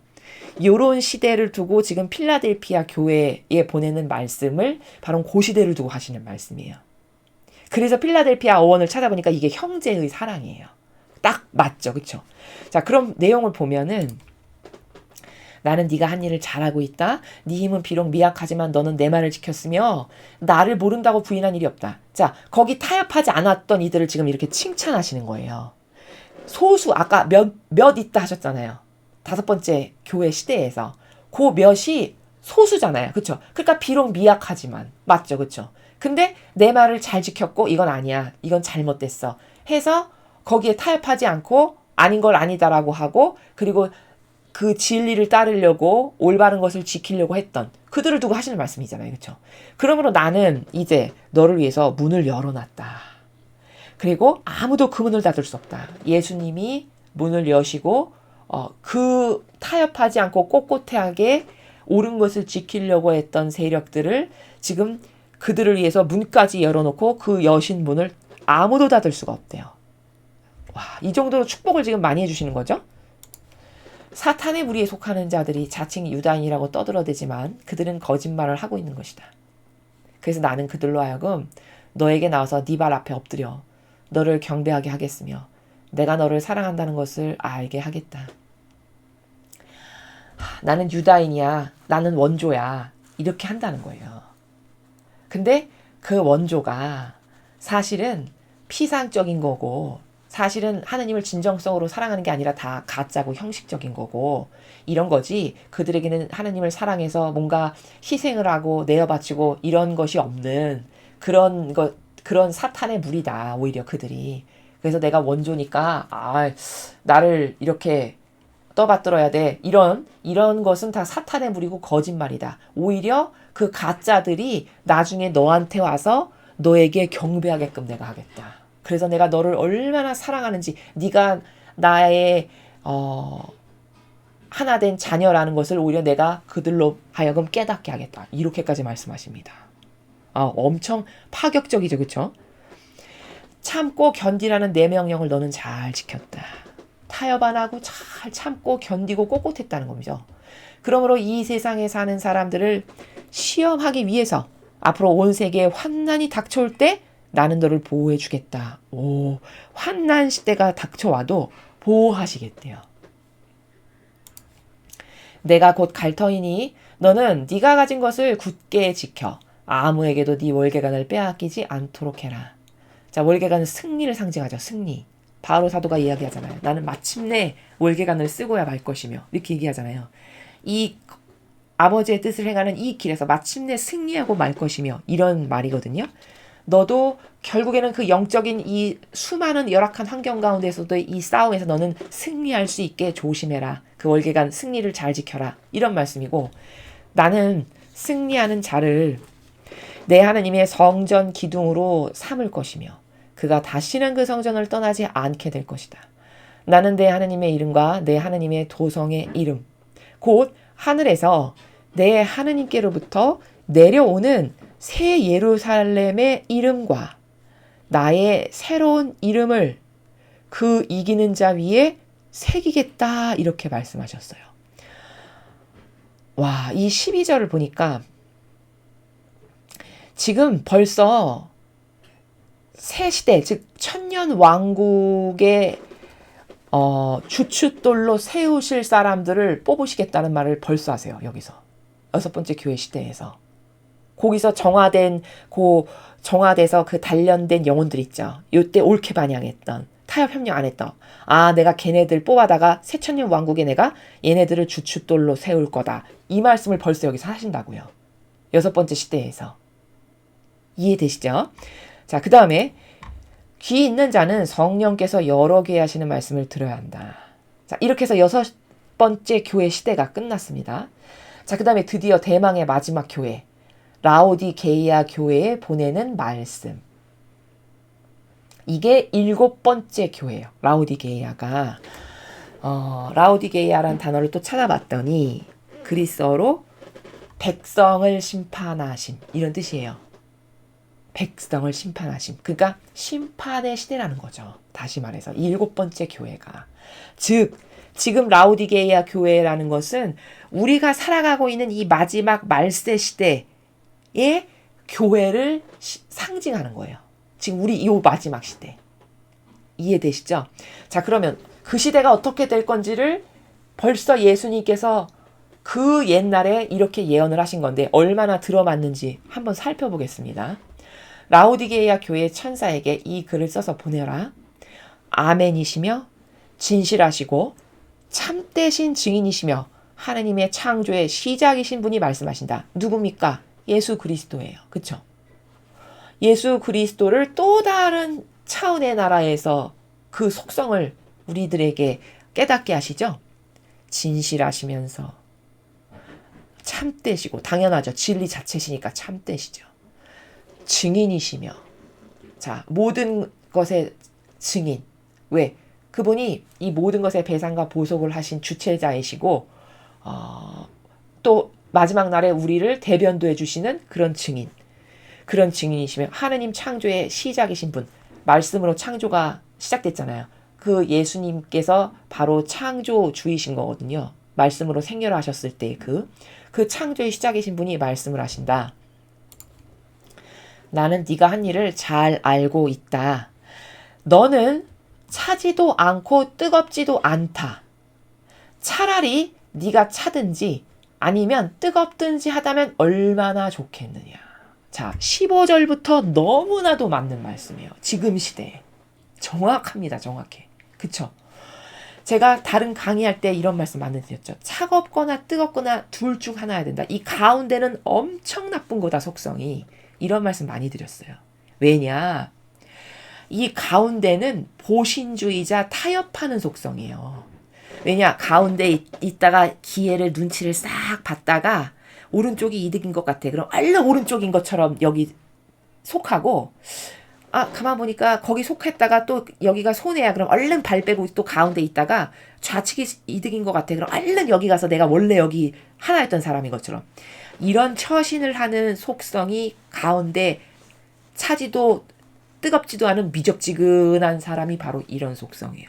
A: 이런 시대를 두고 지금 필라델피아 교회에 보내는 말씀을 바로 그 시대를 두고 하시는 말씀이에요. 그래서 필라델피아 어원을 찾아보니까 이게 형제의 사랑이에요. 딱 맞죠. 그쵸? 자, 그럼 내용을 보면은 나는 네가 한 일을 잘하고 있다. 네 힘은 비록 미약하지만 너는 내 말을 지켰으며 나를 모른다고 부인한 일이 없다. 자, 거기 타협하지 않았던 이들을 지금 이렇게 칭찬하시는 거예요. 소수 아까 몇 있다 하셨잖아요. 다섯 번째 교회 시대에서 그 몇이 소수잖아요. 그쵸? 그러니까 비록 미약하지만 맞죠. 그쵸? 근데 내 말을 잘 지켰고 이건 아니야. 이건 잘못됐어. 해서 거기에 타협하지 않고 아닌 걸 아니다라고 하고 그리고 그 진리를 따르려고 올바른 것을 지키려고 했던 그들을 두고 하시는 말씀이잖아요. 그렇죠? 그러므로 나는 이제 너를 위해서 문을 열어놨다. 그리고 아무도 그 문을 닫을 수 없다. 예수님이 문을 여시고 그 타협하지 않고 꼿꼿하게 옳은 것을 지키려고 했던 세력들을 지금 그들을 위해서 문까지 열어놓고 그 여신 문을 아무도 닫을 수가 없대요. 와, 이 정도로 축복을 지금 많이 해주시는 거죠. 사탄의 무리에 속하는 자들이 자칭 유다인이라고 떠들어대지만 그들은 거짓말을 하고 있는 것이다. 그래서 나는 그들로 하여금 너에게 나와서 네 발 앞에 엎드려 너를 경배하게 하겠으며 내가 너를 사랑한다는 것을 알게 하겠다. 나는 유다인이야. 나는 원조야. 이렇게 한다는 거예요. 근데 그 원조가 사실은 피상적인 거고 사실은 하느님을 진정성으로 사랑하는 게 아니라 다 가짜고 형식적인 거고 이런 거지. 그들에게는 하느님을 사랑해서 뭔가 희생을 하고 내어바치고 이런 것이 없는 그런 사탄의 무리다. 오히려 그들이. 그래서 내가 원조니까 나를 이렇게 떠받들어야 돼. 이런 것은 다 사탄의 무리고 거짓말이다. 오히려 그 가짜들이 나중에 너한테 와서 너에게 경배하게끔 내가 하겠다. 그래서 내가 너를 얼마나 사랑하는지 네가 나의 하나 된 자녀라는 것을 오히려 내가 그들로 하여금 깨닫게 하겠다. 이렇게까지 말씀하십니다. 엄청 파격적이죠. 그렇죠? 참고 견디라는 내 명령을 너는 잘 지켰다. 타협 안 하고 잘 참고 견디고 꼿꼿했다는 겁니다. 그러므로 이 세상에 사는 사람들을 시험하기 위해서 앞으로 온 세계에 환난이 닥쳐올 때 나는 너를 보호해 주겠다. 환난 시대가 닥쳐와도 보호하시겠대요. 내가 곧 갈 터이니 너는 네가 가진 것을 굳게 지켜 아무에게도 네 월계관을 빼앗기지 않도록 해라. 자, 월계관은 승리를 상징하죠. 승리. 바로 사도가 이야기하잖아요. 나는 마침내 월계관을 쓰고야 말 것이며 이렇게 얘기하잖아요. 이 아버지의 뜻을 행하는 이 길에서 마침내 승리하고 말 것이며 이런 말이거든요. 너도 결국에는 그 영적인 이 수많은 열악한 환경 가운데서도 이 싸움에서 너는 승리할 수 있게 조심해라. 그 월계관 승리를 잘 지켜라. 이런 말씀이고 나는 승리하는 자를 내 하나님의 성전 기둥으로 삼을 것이며 그가 다시는 그 성전을 떠나지 않게 될 것이다. 나는 내 하나님의 이름과 내 하나님의 도성의 이름 곧 하늘에서 내 하나님께로부터 내려오는 새 예루살렘의 이름과 나의 새로운 이름을 그 이기는 자 위에 새기겠다 이렇게 말씀하셨어요. 와, 이 12절을 보니까 지금 벌써 새 시대, 즉 천년 왕국의 주춧돌로 세우실 사람들을 뽑으시겠다는 말을 벌써 하세요. 여기서 6번째 교회 시대에서 거기서 정화돼서 그 단련된 영혼들 있죠. 요때 옳게 반영했던 타협 협력 안 했던 내가 걔네들 뽑아다가 새천년 왕국에 내가 얘네들을 주춧돌로 세울 거다. 이 말씀을 벌써 여기서 하신다고요. 6번째 시대에서. 이해되시죠? 자, 그 다음에 귀 있는 자는 성령께서 여러 개 하시는 말씀을 들어야 한다. 자, 이렇게 해서 6번째 교회 시대가 끝났습니다. 자, 그 다음에 드디어 대망의 마지막 교회 라오디게이아 교회에 보내는 말씀. 이게 7번째 교회예요. 라오디게이아가 라오디게이아라는 단어를 또 찾아봤더니 그리스어로 백성을 심판하심 이런 뜻이에요. 백성을 심판하심. 그러니까 심판의 시대라는 거죠. 다시 말해서 7번째 교회가. 즉 지금 라오디게이아 교회라는 것은 우리가 살아가고 있는 이 마지막 말세 시대의 교회를 상징하는 거예요. 지금 우리 이 마지막 시대. 이해되시죠? 자, 그러면 그 시대가 어떻게 될 건지를 벌써 예수님께서 그 옛날에 이렇게 예언을 하신 건데 얼마나 들어맞는지 한번 살펴보겠습니다. 라오디게이아 교회 천사에게 이 글을 써서 보내라. 아멘이시며 진실하시고 참되신 증인이시며 하느님의 창조의 시작이신 분이 말씀하신다. 누굽니까? 예수 그리스도예요. 그쵸? 예수 그리스도를 또 다른 차원의 나라에서 그 속성을 우리들에게 깨닫게 하시죠. 진실하시면서 참되시고 당연하죠. 진리 자체시니까 참되시죠. 증인이시며 자 모든 것의 증인. 왜? 그분이 이 모든 것의 배상과 보속을 하신 주체자이시고 또 마지막 날에 우리를 대변도 해주시는 그런 증인. 그런 증인이시며 하느님 창조의 시작이신 분, 말씀으로 창조가 시작됐잖아요. 그 예수님께서 바로 창조주이신 거거든요. 말씀으로 생멸을 하셨을 때 그 창조의 시작이신 분이 말씀을 하신다. 나는 네가 한 일을 잘 알고 있다. 너는 차지도 않고 뜨겁지도 않다. 차라리 네가 차든지 아니면 뜨겁든지 하다면 얼마나 좋겠느냐. 자, 15절부터 너무나도 맞는 말씀이에요. 지금 시대에. 정확합니다. 정확해. 그쵸? 제가 다른 강의할 때 이런 말씀 많이 드렸죠. 차갑거나 뜨겁거나 둘 중 하나야 된다. 이 가운데는 엄청 나쁜 거다, 속성이. 이런 말씀 많이 드렸어요. 왜냐? 이 가운데는 보신주의자 타협하는 속성이에요. 왜냐? 가운데 있다가 기회를 눈치를 싹 봤다가 오른쪽이 이득인 것 같아. 그럼 얼른 오른쪽인 것처럼 여기 속하고 가만 보니까 거기 속했다가 또 여기가 손해야. 그럼 얼른 발 빼고 또 가운데 있다가 좌측이 이득인 것 같아. 그럼 얼른 여기 가서 내가 원래 여기 하나였던 사람인 것처럼. 이런 처신을 하는 속성이 가운데 차지도 뜨겁지도 않은 미적지근한 사람이 바로 이런 속성이에요.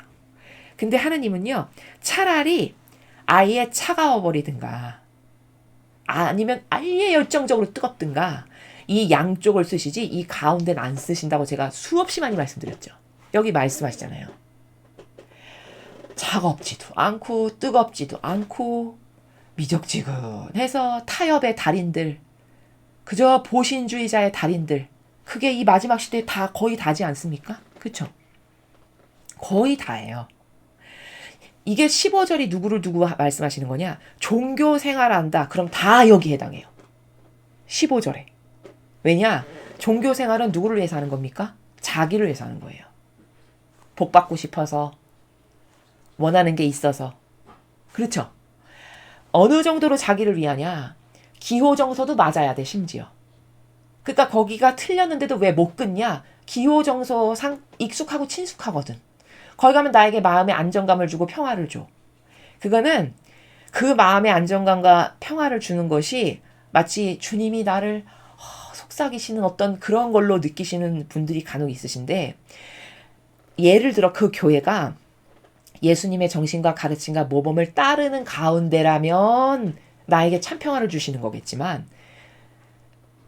A: 근데 하느님은요, 차라리 아예 차가워 버리든가 아니면 아예 열정적으로 뜨겁든가 이 양쪽을 쓰시지 이 가운데는 안 쓰신다고 제가 수없이 많이 말씀드렸죠. 여기 말씀하시잖아요. 차갑지도 않고 뜨겁지도 않고 미적지근해서 타협의 달인들, 그저 보신주의자의 달인들, 그게 이 마지막 시대에 다 거의 다지 않습니까? 그쵸? 거의 다예요. 이게 15절이 누구를 두고 말씀하시는 거냐? 종교 생활한다. 그럼 다 여기 해당해요. 15절에. 왜냐? 종교 생활은 누구를 위해서 하는 겁니까? 자기를 위해서 하는 거예요. 복 받고 싶어서, 원하는 게 있어서. 그렇죠? 어느 정도로 자기를 위하냐? 기호정서도 맞아야 돼, 심지어. 그러니까 거기가 틀렸는데도 왜 못 끊냐? 기호정서상 익숙하고 친숙하거든. 거기 가면 나에게 마음의 안정감을 주고 평화를 줘. 그거는 그 마음의 안정감과 평화를 주는 것이 마치 주님이 나를 속삭이시는 어떤 그런 걸로 느끼시는 분들이 간혹 있으신데, 예를 들어 그 교회가 예수님의 정신과 가르침과 모범을 따르는 가운데라면 나에게 참 평화를 주시는 거겠지만,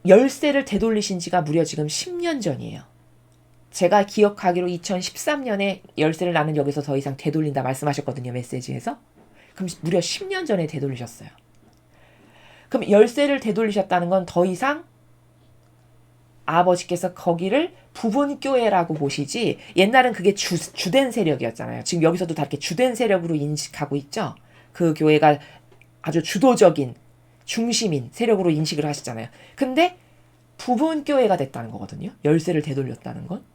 A: 열쇠를 되돌리신 지가 무려 지금 10년 전이에요. 제가 기억하기로 2013년에 열쇠를 나는 여기서 더 이상 되돌린다 말씀하셨거든요. 메시지에서. 그럼 무려 10년 전에 되돌리셨어요. 그럼 열쇠를 되돌리셨다는 건 더 이상 아버지께서 거기를 부분교회라고 보시지, 옛날엔 그게 주된 세력이었잖아요. 지금 여기서도 다 이렇게 주된 세력으로 인식하고 있죠. 그 교회가 아주 주도적인 중심인 세력으로 인식을 하시잖아요. 근데 부분교회가 됐다는 거거든요. 열쇠를 되돌렸다는 건.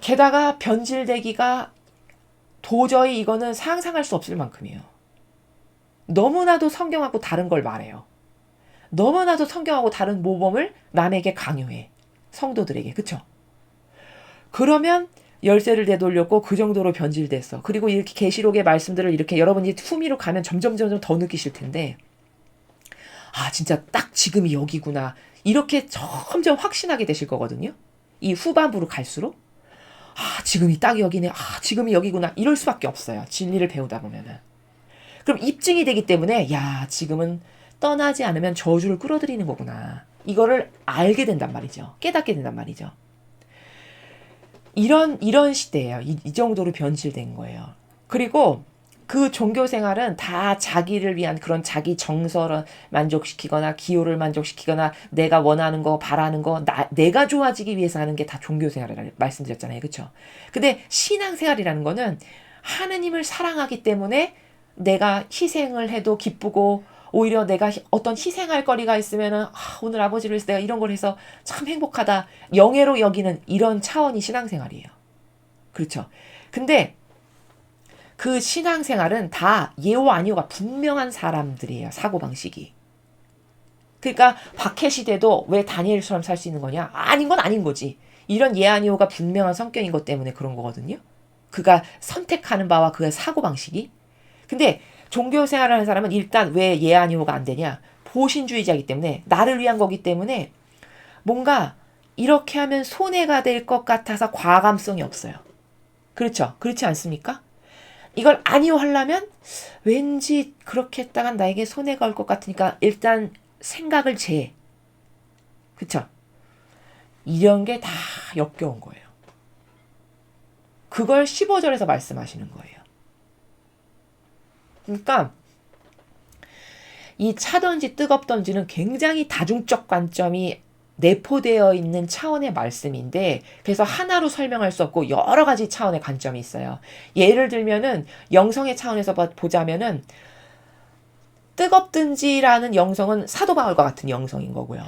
A: 게다가 변질되기가 도저히 이거는 상상할 수 없을 만큼이에요. 너무나도 성경하고 다른 걸 말해요. 너무나도 성경하고 다른 모범을 남에게 강요해. 성도들에게. 그쵸? 그러면 열쇠를 되돌렸고 그 정도로 변질됐어. 그리고 이렇게 계시록의 말씀들을 이렇게 여러분이 후미로 가면 점점 더 느끼실 텐데, 진짜 딱 지금이 여기구나. 이렇게 점점 확신하게 되실 거거든요. 이 후반부로 갈수록. 지금이 딱 여기네. 지금이 여기구나. 이럴 수밖에 없어요. 진리를 배우다 보면은. 그럼 입증이 되기 때문에, 지금은 떠나지 않으면 저주를 끌어들이는 거구나. 이거를 알게 된단 말이죠. 깨닫게 된단 말이죠. 이런 시대예요. 이 정도로 변질된 거예요. 그리고 그 종교 생활은 다 자기를 위한 그런 자기 정서를 만족시키거나 기호를 만족시키거나 내가 원하는 거 바라는 거 내가 좋아지기 위해서 하는 게 다 종교 생활이라고 말씀드렸잖아요. 그렇죠? 근데 신앙 생활이라는 거는 하느님을 사랑하기 때문에 내가 희생을 해도 기쁘고, 오히려 내가 어떤 희생할 거리가 있으면은 오늘 아버지를 위해서 내가 이런 걸 해서 참 행복하다, 영예로 여기는 이런 차원이 신앙생활이에요. 그렇죠? 근데 그 신앙생활은 다 예오 아니오가 분명한 사람들이에요. 사고방식이. 그러니까 박해시대도 왜 다니엘처럼 살 수 있는 거냐? 아닌 건 아닌 거지. 이런 예 아니오가 분명한 성격인 것 때문에 그런 거거든요. 그가 선택하는 바와 그의 사고방식이. 근데 종교 생활을 하는 사람은 일단 왜 예 아니오가 안 되냐? 보신주의자이기 때문에, 나를 위한 거기 때문에 뭔가 이렇게 하면 손해가 될 것 같아서 과감성이 없어요. 그렇죠? 그렇지 않습니까? 이걸 아니요 하려면 왠지 그렇게 했다간 나에게 손해가 올 것 같으니까 일단 생각을 제해. 그쵸? 이런 게 다 역겨운 거예요. 그걸 15절에서 말씀하시는 거예요. 그러니까 이 차든지 뜨겁던지는 굉장히 다중적 관점이 내포되어 있는 차원의 말씀인데 그래서 하나로 설명할 수 없고 여러 가지 차원의 관점이 있어요. 예를 들면은 영성의 차원에서 보자면은 뜨겁든지라는 영성은 사도 바울과 같은 영성인 거고요.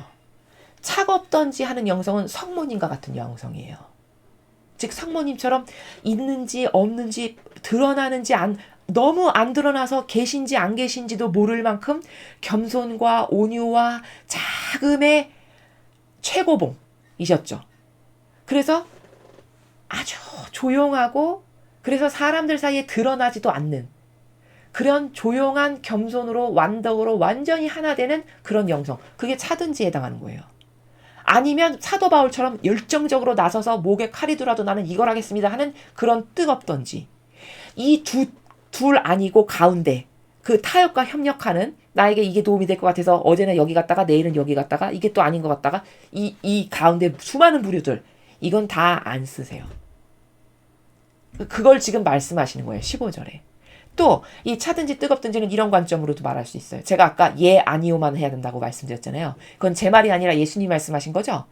A: 차갑던지 하는 영성은 성모님과 같은 영성이에요. 즉 성모님처럼 있는지 없는지 드러나는지 너무 안 드러나서 계신지 안 계신지도 모를 만큼 겸손과 온유와 자금의 최고봉이셨죠. 그래서 아주 조용하고 그래서 사람들 사이에 드러나지도 않는 그런 조용한 겸손으로 완덕으로 완전히 하나 되는 그런 영성. 그게 차든지에 해당하는 거예요. 아니면 사도 바울처럼 열정적으로 나서서 목에 칼이더라도 나는 이걸 하겠습니다 하는 그런 뜨겁던지. 이 둘 아니고 가운데 그 타협과 협력하는 나에게 이게 도움이 될 것 같아서 어제는 여기 갔다가 내일은 여기 갔다가 이게 또 아닌 것 같다가 이 가운데 수많은 부류들 이건 다 안 쓰세요. 그걸 지금 말씀하시는 거예요. 15절에. 또 이 차든지 뜨겁든지는 이런 관점으로도 말할 수 있어요. 제가 아까 예 아니오만 해야 된다고 말씀드렸잖아요. 그건 제 말이 아니라 예수님이 말씀하신 거죠.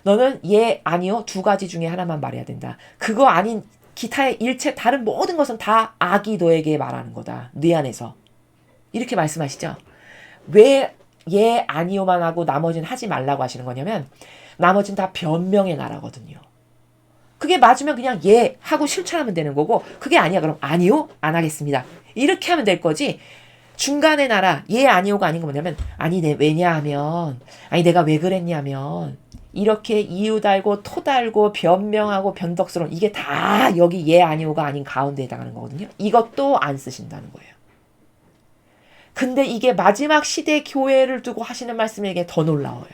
A: 너는 예 아니오 두 가지 중에 하나만 말해야 된다. 그거 아닌 기타의 일체 다른 모든 것은 다 악이 너에게 말하는 거다. 네 안에서. 이렇게 말씀하시죠. 왜 예 아니오만 하고 나머지는 하지 말라고 하시는 거냐면 나머지는 다 변명의 나라거든요. 그게 맞으면 그냥 예 하고 실천하면 되는 거고 그게 아니야 그럼 아니요 안 하겠습니다. 이렇게 하면 될 거지. 중간의 나라 예 아니오가 아닌 거 뭐냐면 아니 왜냐하면 아니 내가 왜 그랬냐면 이렇게 이유 달고 토 달고 변명하고 변덕스러운 이게 다 여기 예 아니오가 아닌 가운데에 해당하는 거거든요. 이것도 안 쓰신다는 거예요. 근데 이게 마지막 시대 교회를 두고 하시는 말씀이 이게 더 놀라워요.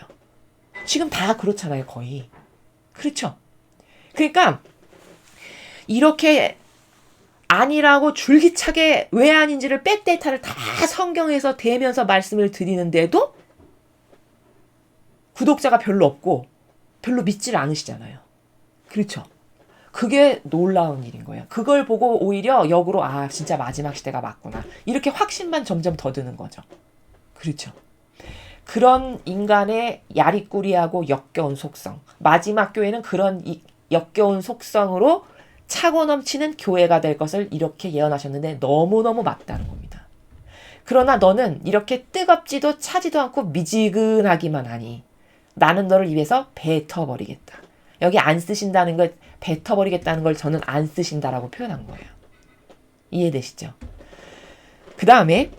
A: 지금 다 그렇잖아요 거의. 그렇죠? 그러니까 이렇게 아니라고 줄기차게 왜 아닌지를 빼떼타를 다 성경에서 대면서 말씀을 드리는데도 구독자가 별로 없고 별로 믿질 않으시잖아요. 그렇죠? 그게 놀라운 일인 거예요. 그걸 보고 오히려 역으로 아 진짜 마지막 시대가 맞구나. 이렇게 확신만 점점 더 드는 거죠. 그렇죠? 그런 인간의 야리꾸리하고 역겨운 속성. 마지막 교회는 그런 역겨운 속성으로 차고 넘치는 교회가 될 것을 이렇게 예언하셨는데 너무너무 맞다는 겁니다. 그러나 너는 이렇게 뜨겁지도 차지도 않고 미지근하기만 하니 나는 너를 입에서 뱉어버리겠다. 여기 안 쓰신다는 걸 뱉어버리겠다는 걸 저는 안 쓰신다라고 표현한 거예요. 이해되시죠? 그 다음에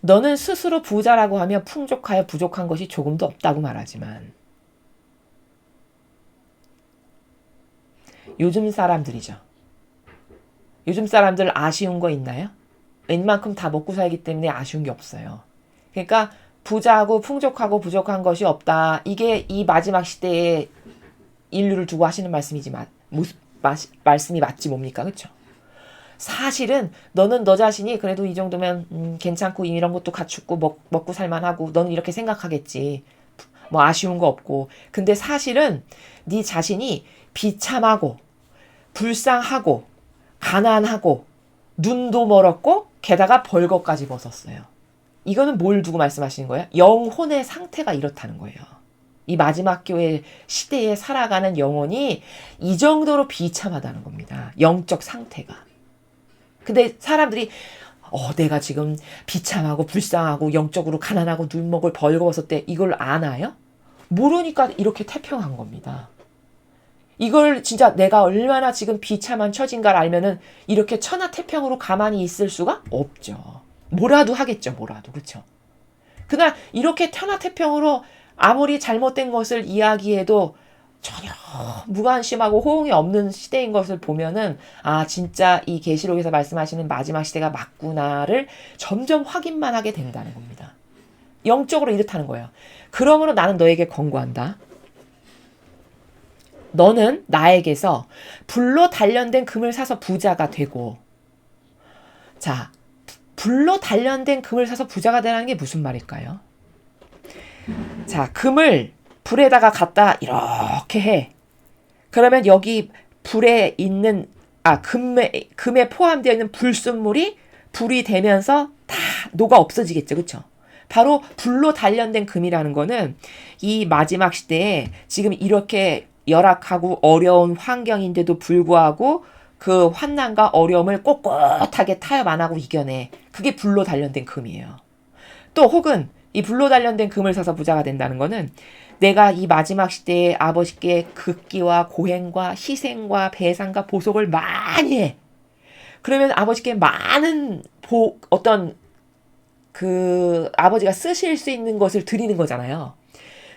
A: 너는 스스로 부자라고 하며 풍족하여 부족한 것이 조금도 없다고 말하지만 요즘 사람들이죠. 요즘 사람들 아쉬운 거 있나요? 웬만큼 다 먹고 살기 때문에 아쉬운 게 없어요. 그러니까 부자하고 풍족하고 부족한 것이 없다. 이게 이 마지막 시대에 인류를 두고 하시는 말씀이지만 말씀이 맞지 뭡니까? 그렇죠? 사실은 너는 너 자신이 그래도 이 정도면 괜찮고 이런 것도 갖추고 먹고 살만하고 너는 이렇게 생각하겠지. 뭐 아쉬운 거 없고. 근데 사실은 네 자신이 비참하고 불쌍하고 가난하고 눈도 멀었고 게다가 벌거까지 벗었어요. 이거는 뭘 두고 말씀하시는 거예요? 영혼의 상태가 이렇다는 거예요. 이 마지막 교회 시대에 살아가는 영혼이 이 정도로 비참하다는 겁니다. 영적 상태가. 근데 사람들이 내가 지금 비참하고 불쌍하고 영적으로 가난하고 눈목을 벌거벗었대 이걸 아나요? 모르니까 이렇게 태평한 겁니다. 이걸 진짜 내가 얼마나 지금 비참한 처진가를 알면은 이렇게 천하태평으로 가만히 있을 수가 없죠. 뭐라도 하겠죠. 뭐라도. 그렇죠? 그러나 이렇게 천하태평으로 아무리 잘못된 것을 이야기해도 전혀 무관심하고 호응이 없는 시대인 것을 보면은 아 진짜 이 계시록에서 말씀하시는 마지막 시대가 맞구나를 점점 확인만 하게 된다는 겁니다. 영적으로 이렇다는 거예요. 그러므로 나는 너에게 권고한다. 너는 나에게서 불로 단련된 금을 사서 부자가 되고, 자, 불로 단련된 금을 사서 부자가 되라는 게 무슨 말일까요? 자, 금을 불에다가 갖다 이렇게 해. 그러면 여기 불에 있는 금에 포함되어 있는 불순물이 불이 되면서 다 녹아 없어지겠죠. 그렇죠? 바로 불로 단련된 금이라는 거는 이 마지막 시대에 지금 이렇게 열악하고 어려운 환경인데도 불구하고 그 환난과 어려움을 꼿꼿하게 타협 안 하고 이겨내. 그게 불로 단련된 금이에요. 또 혹은 이 불로 단련된 금을 사서 부자가 된다는 거는 내가 이 마지막 시대에 아버지께 극기와 고행과 희생과 배상과 보속을 많이 해. 그러면 아버지께 많은 어떤 그 아버지가 쓰실 수 있는 것을 드리는 거잖아요.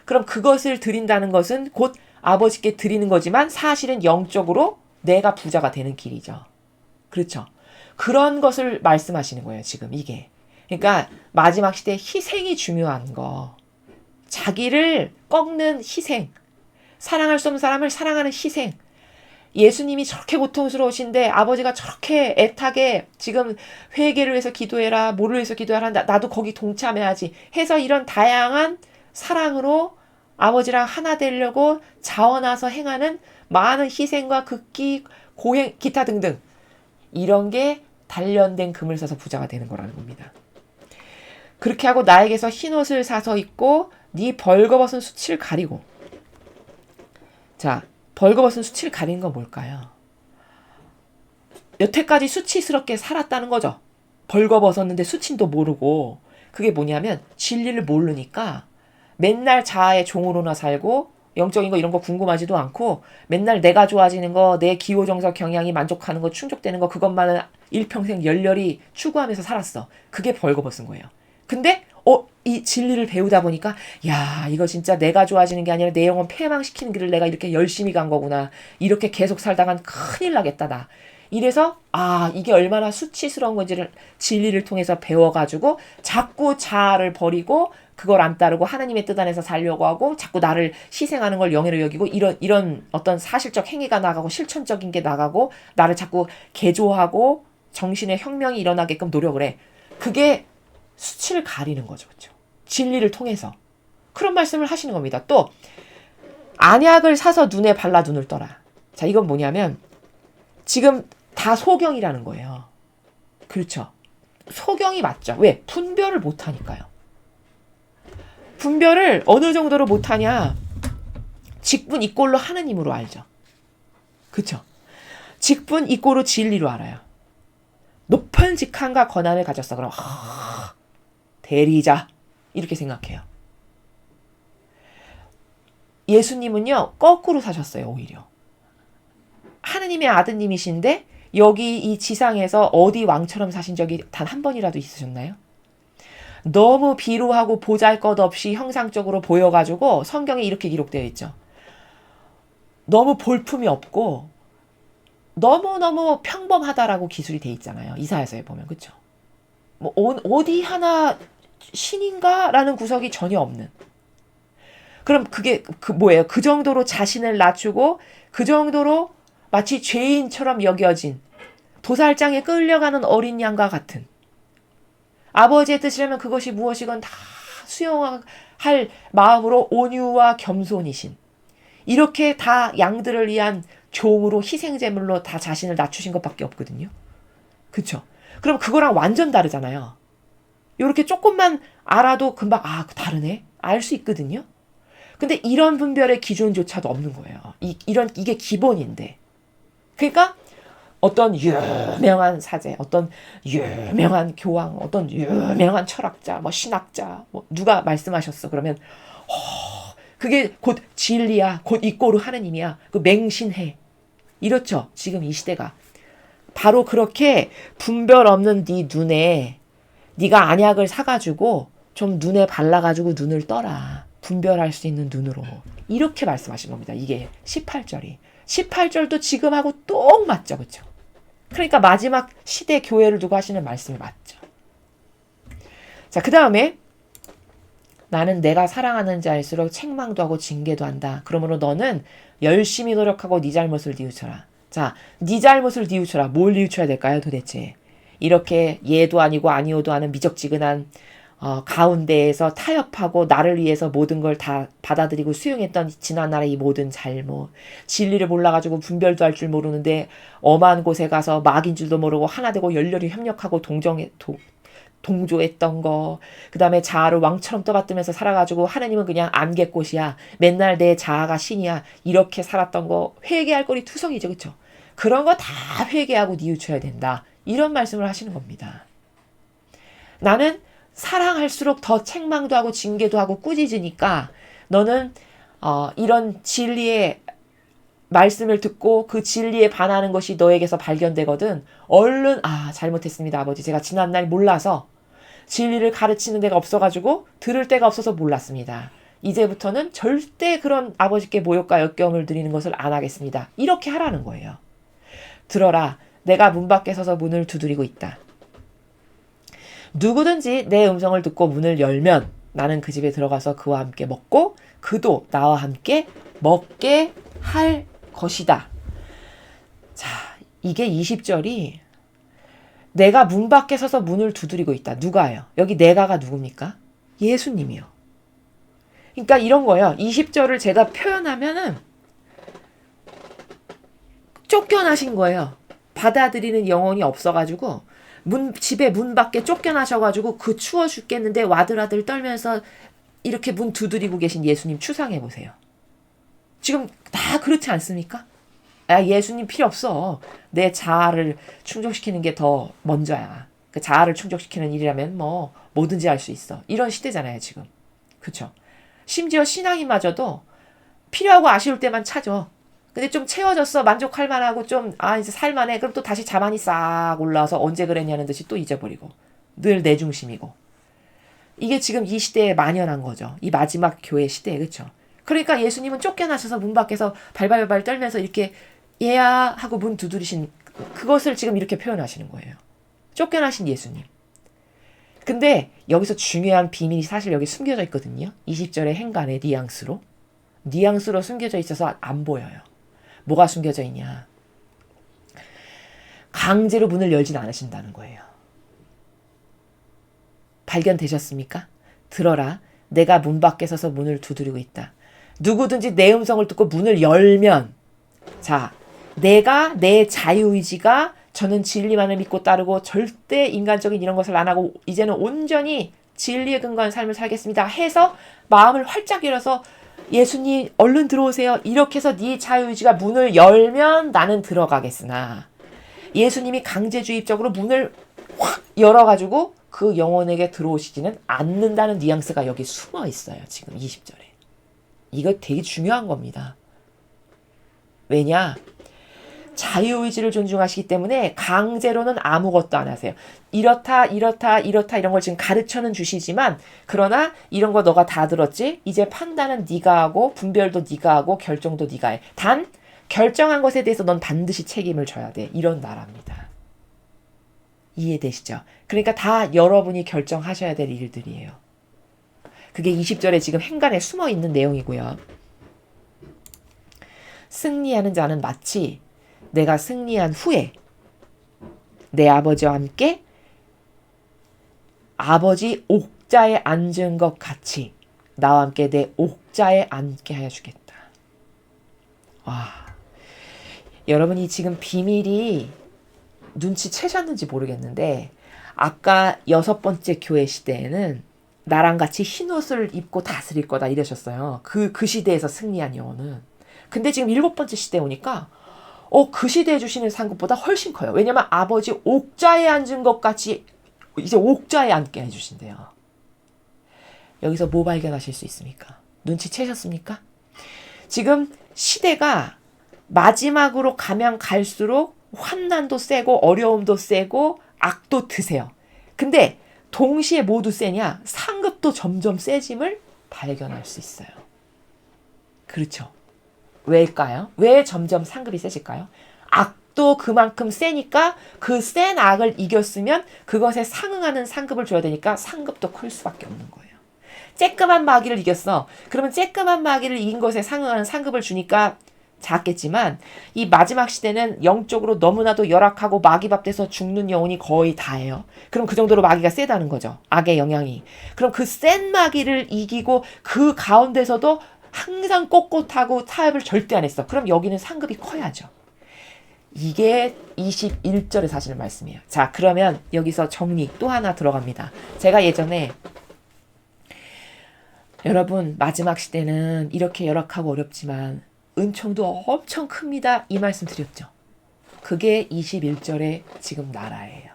A: 그럼 그것을 드린다는 것은 곧 아버지께 드리는 거지만 사실은 영적으로 내가 부자가 되는 길이죠. 그렇죠. 그런 것을 말씀하시는 거예요. 지금 이게. 그러니까 마지막 시대에 희생이 중요한 거. 자기를 꺾는 희생. 사랑할 수 없는 사람을 사랑하는 희생. 예수님이 저렇게 고통스러우신데 아버지가 저렇게 애타게 지금 회개를 위해서 기도해라, 뭐를 위해서 기도하라, 나도 거기 동참해야지 해서 이런 다양한 사랑으로 아버지랑 하나 되려고 자원해서 행하는 많은 희생과 극기, 고행, 기타 등등 이런 게 단련된 금을 써서 부자가 되는 거라는 겁니다. 그렇게 하고 나에게서 흰옷을 사서 입고 네 벌거벗은 수치를 가리고. 자, 벌거벗은 수치를 가리는 건 뭘까요? 여태까지 수치스럽게 살았다는 거죠. 벌거벗었는데 수치도 모르고. 그게 뭐냐면 진리를 모르니까 맨날 자아의 종으로나 살고 영적인 거 이런 거 궁금하지도 않고 맨날 내가 좋아지는 거, 내 기호정석 경향이 만족하는 거, 충족되는 거 그것만은 일평생 열렬히 추구하면서 살았어. 그게 벌거벗은 거예요. 근데 이 진리를 배우다 보니까 야 이거 진짜 내가 좋아지는 게 아니라 내 영혼 패망시키는 길을 내가 이렇게 열심히 간 거구나. 이렇게 계속 살다간 큰일 나겠다 나. 이래서 이게 얼마나 수치스러운 건지를 진리를 통해서 배워가지고 자꾸 자아를 버리고 그걸 안 따르고 하나님의 뜻 안에서 살려고 하고 자꾸 나를 희생하는 걸 영예로 여기고 이런 어떤 사실적 행위가 나가고 실천적인 게 나가고 나를 자꾸 개조하고 정신의 혁명이 일어나게끔 노력을 해. 그게 수치를 가리는 거죠. 그렇죠? 진리를 통해서. 그런 말씀을 하시는 겁니다. 또 안약을 사서 눈에 발라 눈을 떠라. 자, 이건 뭐냐면 지금 다 소경이라는 거예요. 그렇죠? 소경이 맞죠. 왜? 분별을 못하니까요. 분별을 어느 정도로 못하냐. 직분 이꼴로 하느님으로 알죠. 그렇죠? 직분 이꼴로 진리로 알아요. 높은 직함과 권한을 가졌어. 그럼 대리자 이렇게 생각해요. 예수님은요 거꾸로 사셨어요. 오히려 하느님의 아드님이신데 여기 이 지상에서 어디 왕처럼 사신 적이 단 한 번이라도 있으셨나요? 너무 비루하고 보잘것없이 형상적으로 보여가지고 성경에 이렇게 기록되어 있죠. 너무 볼품이 없고 너무너무 평범하다라고 기술이 돼 있잖아요. 이사야서에 보면. 그렇죠? 뭐 어디 하나 신인가라는 구석이 전혀 없는. 그럼 그게 뭐예요? 그 정도로 자신을 낮추고 그 정도로 마치 죄인처럼 여겨진 도살장에 끌려가는 어린 양과 같은 아버지의 뜻이라면 그것이 무엇이건 다 수용할 마음으로 온유와 겸손이신 이렇게 다 양들을 위한 종으로 희생제물로 다 자신을 낮추신 것밖에 없거든요. 그렇죠? 그럼 그거랑 완전 다르잖아요. 이렇게 조금만 알아도 금방 다르네? 알 수 있거든요. 근데 이런 분별의 기준조차도 없는 거예요. 이게 기본인데. 그러니까 어떤 유명한 사제, 어떤 유명한 교황, 어떤 유명한 철학자, 뭐 신학자, 뭐 누가 말씀하셨어. 그러면 그게 곧 진리야. 곧 이꼬르 하느님이야. 그 맹신해. 이렇죠. 지금 이 시대가. 바로 그렇게 분별 없는 네 눈에 네가 안약을 사가지고 좀 눈에 발라가지고 눈을 떠라. 분별할 수 있는 눈으로. 이렇게 말씀하신 겁니다. 이게 18절이. 18절도 지금하고 똑 맞죠. 그렇죠? 그러니까 마지막 시대 교회를 두고 하시는 말씀이 맞죠. 자, 그 다음에 나는 내가 사랑하는 자일수록 책망도 하고 징계도 한다. 그러므로 너는 열심히 노력하고 네 잘못을 뉘우쳐라. 자, 네 잘못을 뉘우쳐라. 뭘 뉘우쳐야 될까요 도대체? 이렇게 예도 아니고 아니오도 하는 미적지근한 가운데에서 타협하고 나를 위해서 모든 걸 다 받아들이고 수용했던 지난날의 이 모든 잘못, 진리를 몰라가지고 분별도 할 줄 모르는데 엄한 곳에 가서 막인 줄도 모르고 하나 되고 열렬히 협력하고 동조했던 거, 그 다음에 자아를 왕처럼 떠받들면서 살아가지고 하나님은 그냥 안개꽃이야, 맨날 내 자아가 신이야, 이렇게 살았던 거 회개할 거리 투성이죠. 그렇죠? 그런 거 다 회개하고 뉘우쳐야 된다. 이런 말씀을 하시는 겁니다. 나는 사랑할수록 더 책망도 하고 징계도 하고 꾸짖으니까 너는 이런 진리의 말씀을 듣고 그 진리에 반하는 것이 너에게서 발견되거든 얼른 잘못했습니다 아버지. 제가 지난날 몰라서 진리를 가르치는 데가 없어가지고 들을 데가 없어서 몰랐습니다. 이제부터는 절대 그런 아버지께 모욕과 역겨움을 드리는 것을 안 하겠습니다. 이렇게 하라는 거예요. 들어라. 내가 문 밖에 서서 문을 두드리고 있다. 누구든지 내 음성을 듣고 문을 열면 나는 그 집에 들어가서 그와 함께 먹고 그도 나와 함께 먹게 할 것이다. 자, 이게 20절이 내가 문 밖에 서서 문을 두드리고 있다. 누가요? 여기 내가가 누굽니까? 예수님이요. 그러니까 이런 거예요. 20절을 제가 표현하면은 쫓겨나신 거예요. 받아들이는 영혼이 없어가지고 집에 문 밖에 쫓겨나셔가지고 그 추워 죽겠는데 와들와들 떨면서 이렇게 문 두드리고 계신 예수님 추상해보세요. 지금 다 그렇지 않습니까? 예수님 필요 없어. 내 자아를 충족시키는 게 더 먼저야. 그 자아를 충족시키는 일이라면 뭐 뭐든지 할 수 있어. 이런 시대잖아요 지금. 그렇죠? 심지어 신앙인마저도 필요하고 아쉬울 때만 찾아. 근데 좀 채워졌어. 만족할 만하고 좀 이제 살만해. 그럼 또 다시 자만이 싹 올라와서 언제 그랬냐는 듯이 또 잊어버리고. 늘 내 중심이고. 이게 지금 이 시대에 만연한 거죠. 이 마지막 교회 시대에. 그렇죠? 그러니까 예수님은 쫓겨나셔서 문 밖에서 발발발 떨면서 이렇게 얘야 하고 문 두드리신 그것을 지금 이렇게 표현하시는 거예요. 쫓겨나신 예수님. 근데 여기서 중요한 비밀이 사실 여기 숨겨져 있거든요. 20절의 행간의 뉘앙스로 숨겨져 있어서 안 보여요. 뭐가 숨겨져 있냐. 강제로 문을 열진 않으신다는 거예요. 발견되셨습니까? 들어라. 내가 문 밖에 서서 문을 두드리고 있다. 누구든지 내 음성을 듣고 문을 열면 자, 내가 내 자유의지가 저는 진리만을 믿고 따르고 절대 인간적인 이런 것을 안 하고 이제는 온전히 진리에 근거한 삶을 살겠습니다 해서 마음을 활짝 열어서 예수님 얼른 들어오세요. 이렇게 해서 네 자유의지가 문을 열면 나는 들어가겠으나 예수님이 강제주의적으로 문을 확 열어가지고 그 영혼에게 들어오시지는 않는다는 뉘앙스가 여기 숨어 있어요. 지금 20절에. 이거 되게 중요한 겁니다. 왜냐? 자유의지를 존중하시기 때문에 강제로는 아무것도 안 하세요. 이렇다 이런 걸 지금 가르쳐는 주시지만 그러나 이런 거 너가 다 들었지? 이제 판단은 네가 하고 분별도 네가 하고 결정도 네가 해. 단 결정한 것에 대해서 넌 반드시 책임을 져야 돼. 이런 나라입니다. 이해되시죠? 그러니까 다 여러분이 결정하셔야 될 일들이에요. 그게 20절에 지금 행간에 숨어 있는 내용이고요. 승리하는 자는 마치 내가 승리한 후에 내 아버지와 함께 아버지 옥자에 앉은 것 같이 나와 함께 내 옥자에 앉게 하여 주겠다. 와, 여러분이 지금 비밀이 눈치채셨는지 모르겠는데 아까 6번째 교회 시대에는 나랑 같이 흰옷을 입고 다스릴 거다 이러셨어요. 그 시대에서 승리한 영혼은. 근데 지금 7번째 시대에 오니까 그 시대에 주시는 상급보다 훨씬 커요. 왜냐면 아버지 옥자에 앉은 것 같이 이제 옥자에 앉게 해주신대요. 여기서 뭐 발견하실 수 있습니까? 눈치채셨습니까? 지금 시대가 마지막으로 가면 갈수록 환난도 세고 어려움도 세고 악도 드세요. 근데 동시에 모두 세냐? 상급도 점점 세짐을 발견할 수 있어요. 그렇죠. 왜일까요? 왜 점점 상급이 세질까요? 악도 그만큼 세니까 그 센 악을 이겼으면 그것에 상응하는 상급을 줘야 되니까 상급도 클 수밖에 없는 거예요. 쬐끄만 마귀를 이겼어. 그러면 쬐끄만 마귀를 이긴 것에 상응하는 상급을 주니까 작겠지만 이 마지막 시대는 영적으로 너무나도 열악하고 마귀밥 돼서 죽는 영혼이 거의 다예요. 그럼 그 정도로 마귀가 세다는 거죠. 악의 영향이. 그럼 그 센 마귀를 이기고 그 가운데서도 항상 꼿꼿하고 타협을 절대 안 했어. 그럼 여기는 상급이 커야죠. 이게 21절에 사실은 말씀이에요. 자, 그러면 여기서 정리 또 하나 들어갑니다. 제가 예전에 여러분 마지막 시대는 이렇게 열악하고 어렵지만 은총도 엄청 큽니다. 이 말씀 드렸죠. 그게 21절에 지금 나라예요.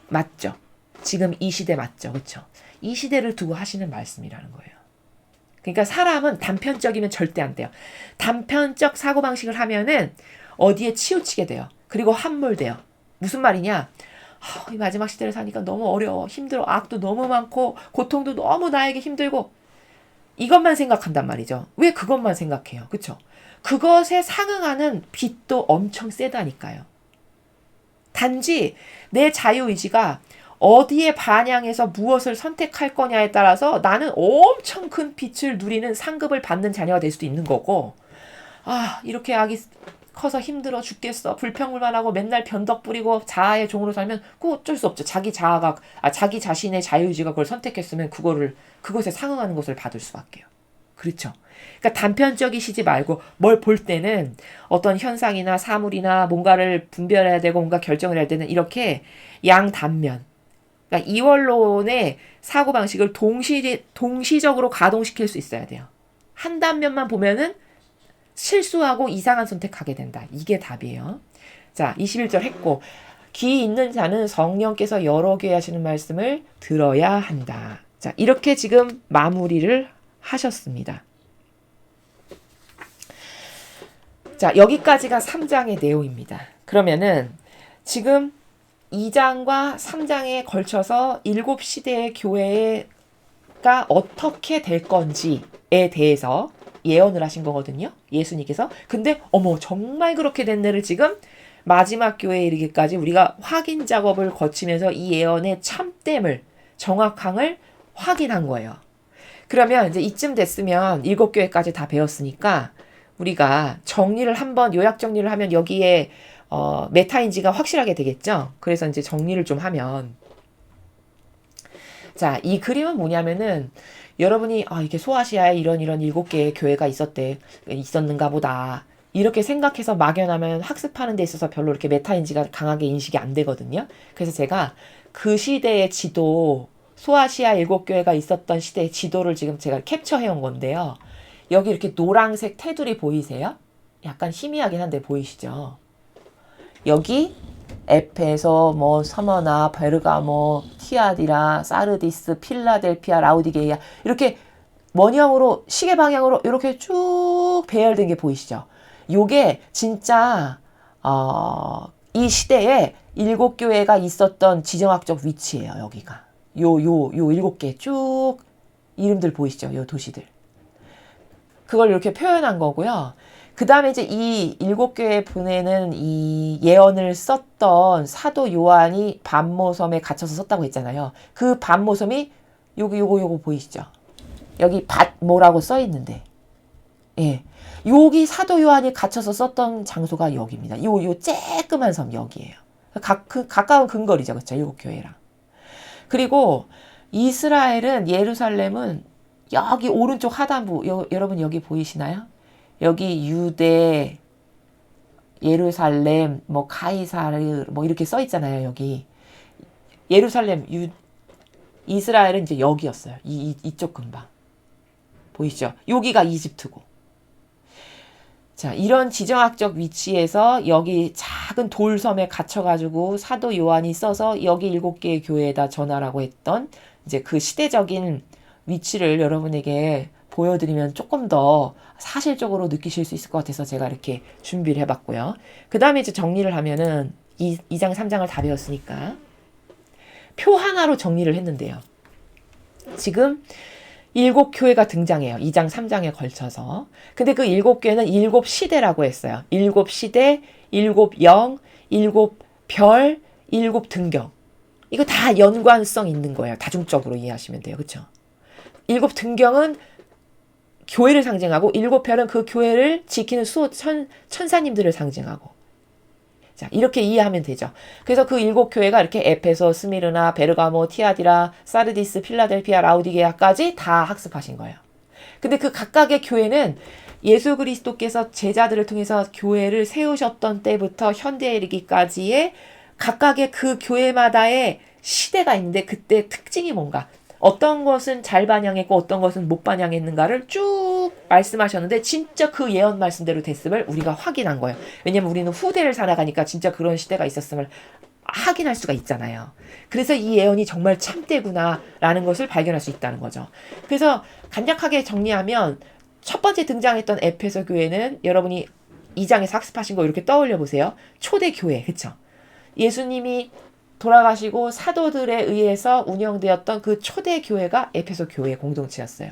A: 맞죠? 지금 이 시대 맞죠? 그렇죠? 이 시대를 두고 하시는 말씀이라는 거예요. 그러니까 사람은 단편적이면 절대 안 돼요. 단편적 사고방식을 하면은 어디에 치우치게 돼요. 그리고 함몰돼요. 무슨 말이냐? 이 마지막 시대를 사니까 너무 어려워. 힘들어. 악도 너무 많고 고통도 너무 나에게 힘들고 이것만 생각한단 말이죠. 왜 그것만 생각해요? 그렇죠? 그것에 상응하는 빚도 엄청 세다니까요. 단지 내 자유의지가 어디에 반향해서 무엇을 선택할 거냐에 따라서 나는 엄청 큰 빚을 누리는 상급을 받는 자녀가 될 수도 있는 거고, 이렇게 악이 커서 힘들어 죽겠어. 불평불만하고 맨날 변덕 부리고 자아의 종으로 살면 그거 어쩔 수 없죠. 자기 자신의 자유의지가 그걸 선택했으면 그것에 상응하는 것을 받을 수밖에요. 그렇죠. 그러니까 단편적이시지 말고 뭘 볼 때는 어떤 현상이나 사물이나 뭔가를 분별해야 되고 뭔가 결정을 해야 되는 이렇게 양단면. 그러니까 이원론의 사고방식을 동시적으로 가동시킬 수 있어야 돼요. 한 단면만 보면은 실수하고 이상한 선택하게 된다. 이게 답이에요. 자, 21절 했고 귀 있는 자는 성령께서 여러 개 하시는 말씀을 들어야 한다. 자, 이렇게 지금 마무리를 하셨습니다. 자, 여기까지가 3장의 내용입니다. 그러면은 지금 2장과 3장에 걸쳐서 7시대의 교회가 어떻게 될 건지에 대해서 예언을 하신 거거든요. 예수님께서. 근데 정말 그렇게 됐네를 지금 마지막 교회에 이르기까지 우리가 확인 작업을 거치면서 이 예언의 참됨을 정확함을 확인한 거예요. 그러면 이제 이쯤 됐으면 7교회까지 다 배웠으니까 우리가 정리를 한번 요약 정리를 하면 여기에 메타인지가 확실하게 되겠죠. 그래서 이제 정리를 좀 하면 자, 이 그림은 뭐냐면은 여러분이 이게 소아시아에 이런 7개의 교회가 있었는가 보다 이렇게 생각해서 막연하면 학습하는 데 있어서 별로 이렇게 메타인지가 강하게 인식이 안 되거든요. 그래서 제가 그 시대의 지도 소아시아 7교회가 있었던 시대의 지도를 지금 제가 캡처해 온 건데요. 여기 이렇게 노란색 테두리 보이세요? 약간 희미하긴 한데 보이시죠? 여기 에페소, 서머나, 베르가모, 티아디라, 사르디스, 필라델피아, 라우디게이아 이렇게 원형으로 시계 방향으로 이렇게 쭉 배열된 게 보이시죠? 요게 진짜 이 시대에 7교회가 있었던 지정학적 위치예요. 여기가 요 7개 쭉 이름들 보이시죠? 요 도시들 그걸 이렇게 표현한 거고요. 그 다음에 이제 이 7교회 보내는 이 예언을 썼던 사도 요한이 반모섬에 갇혀서 썼다고 했잖아요. 그 반모섬이 요거 보이시죠? 여기 밭모라고 써 있는데, 예. 여기 사도 요한이 갇혀서 썼던 장소가 여기입니다. 요 쬐끄만 섬 여기예요. 가까운 근거리죠. 그렇죠? 7교회랑. 그리고 이스라엘은 예루살렘은 여기 오른쪽 하단부 여러분 여기 보이시나요? 여기 유대, 예루살렘, 가이사르 이렇게 써 있잖아요. 여기 예루살렘, 이스라엘은 이제 여기였어요. 이쪽 근방 보이시죠? 여기가 이집트고. 자, 이런 지정학적 위치에서 여기 작은 돌섬에 갇혀가지고 사도 요한이 써서 여기 7개의 교회에다 전하라고 했던 이제 그 시대적인 위치를 여러분에게 보여드리면 조금 더 사실적으로 느끼실 수 있을 것 같아서 제가 이렇게 준비를 해봤고요. 그 다음에 이제 정리를 하면은 2장, 3장을 다 배웠으니까 표 하나로 정리를 했는데요. 지금 7교회가 등장해요. 2장, 3장에 걸쳐서. 근데 그 7교회는 7시대라고 했어요. 7시대, 7영, 7별, 7등경. 이거 다 연관성 있는 거예요. 다중적으로 이해하시면 돼요. 그렇죠? 7등경은 교회를 상징하고 7별은 그 교회를 지키는 천사님들을 상징하고. 자, 이렇게 이해하면 되죠. 그래서 그 7교회가 이렇게 에페소, 스미르나, 베르가모, 티아디라, 사르디스, 필라델피아, 라우디게아까지 다 학습하신 거예요. 근데 그 각각의 교회는 예수 그리스도께서 제자들을 통해서 교회를 세우셨던 때부터 현대에 이르기까지의 각각의 그 교회마다의 시대가 있는데 그때 특징이 뭔가, 어떤 것은 잘 반영했고 어떤 것은 못 반영했는가를 쭉 말씀하셨는데 진짜 그 예언 말씀대로 됐음을 우리가 확인한 거예요. 왜냐면 우리는 후대를 살아가니까 진짜 그런 시대가 있었음을 확인할 수가 있잖아요. 그래서 이 예언이 정말 참되구나라는 것을 발견할 수 있다는 거죠. 그래서 간략하게 정리하면 첫 번째 등장했던 에페소 교회는 여러분이 2장에서 학습하신 거 이렇게 떠올려 보세요. 초대 교회, 그렇죠? 예수님이 돌아가시고 사도들에 의해서 운영되었던 그 초대 교회가 에페소 교회 공동체였어요.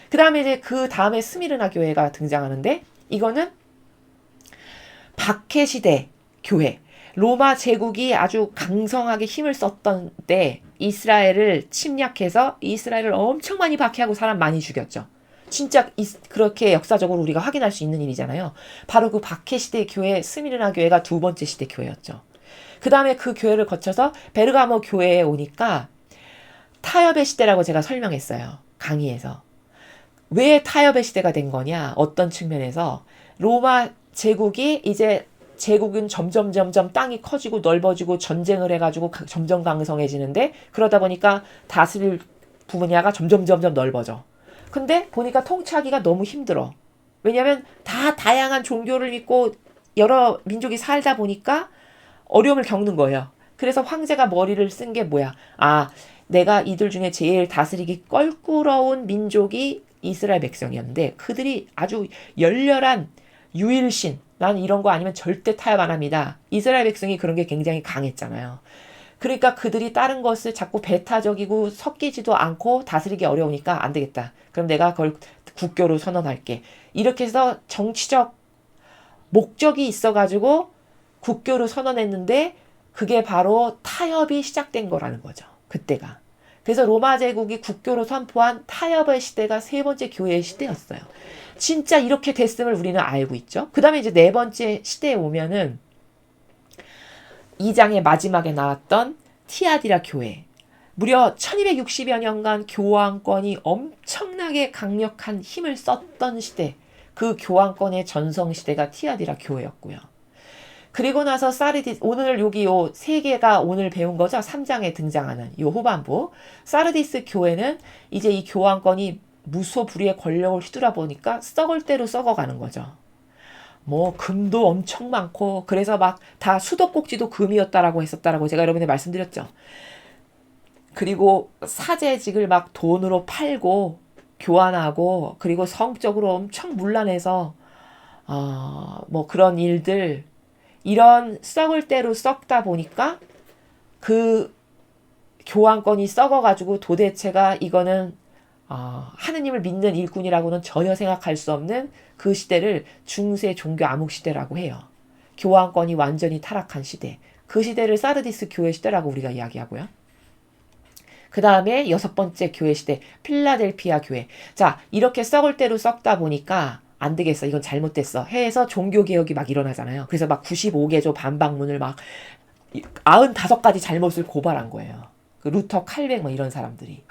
A: 그 다음에 이제 그 다음에 스미르나 교회가 등장하는데 이거는 박해 시대 교회. 로마 제국이 아주 강성하게 힘을 썼던 때 이스라엘을 침략해서 이스라엘을 엄청 많이 박해하고 사람 많이 죽였죠. 진짜 그렇게 역사적으로 우리가 확인할 수 있는 일이잖아요. 바로 그 박해 시대 교회 스미르나 교회가 두 번째 시대 교회였죠. 그 다음에 그 교회를 거쳐서 베르가모 교회에 오니까 타협의 시대라고 제가 설명했어요. 강의에서. 왜 타협의 시대가 된 거냐? 어떤 측면에서 로마 제국이 이제 제국은 점점 땅이 커지고 넓어지고 전쟁을 해가지고 점점 강성해지는데 그러다 보니까 다스릴 분야가 점점 넓어져. 근데 보니까 통치하기가 너무 힘들어. 왜냐하면 다 다양한 종교를 믿고 여러 민족이 살다 보니까 어려움을 겪는 거예요. 그래서 황제가 머리를 쓴 게 뭐야? 아, 내가 이들 중에 제일 다스리기 껄끄러운 민족이 이스라엘 백성이었는데 그들이 아주 열렬한 유일신, 난 이런 거 아니면 절대 타협 안 합니다. 이스라엘 백성이 그런 게 굉장히 강했잖아요. 그러니까 그들이 다른 것을 자꾸 배타적이고 섞이지도 않고 다스리기 어려우니까 안 되겠다. 그럼 내가 그걸 국교로 선언할게. 이렇게 해서 정치적 목적이 있어가지고 국교를 선언했는데 그게 바로 타협이 시작된 거라는 거죠. 그때가. 그래서 로마 제국이 국교로 선포한 타협의 시대가 세 번째 교회의 시대였어요. 진짜 이렇게 됐음을 우리는 알고 있죠. 그 다음에 이제 네 번째 시대에 오면은 2장의 마지막에 나왔던 티아디라 교회. 무려 1260여 년간 교황권이 엄청나게 강력한 힘을 썼던 시대. 그 교황권의 전성시대가 티아디라 교회였고요. 그리고 나서 사르디스, 오늘 여기 요 세 개가 오늘 배운 거죠. 3장에 등장하는 요 후반부. 사르디스 교회는 이제 이 교황권이 무소불위의 권력을 휘두르다 보니까 썩을 대로 썩어가는 거죠. 뭐 금도 엄청 많고 그래서 막 다 수도꼭지도 금이었다라고 했었다라고 제가 여러분에 말씀드렸죠. 그리고 사제직을 막 돈으로 팔고 교환하고 그리고 성적으로 엄청 문란해서 뭐 그런 일들, 이런 썩을 대로 썩다 보니까 그 교황권이 썩어가지고 도대체가 이거는 하느님을 믿는 일꾼이라고는 전혀 생각할 수 없는 그 시대를 중세 종교 암흑 시대라고 해요. 교황권이 완전히 타락한 시대. 그 시대를 사르디스 교회 시대라고 우리가 이야기하고요. 그 다음에 여섯 번째 교회 시대, 필라델피아 교회. 자, 이렇게 썩을 대로 썩다 보니까 안 되겠어. 이건 잘못됐어. 해서 종교개혁이 막 일어나잖아요. 그래서 막 95개조 반박문을 막 95가지 잘못을 고발한 거예요. 그 루터, 칼뱅 뭐 이런 사람들이.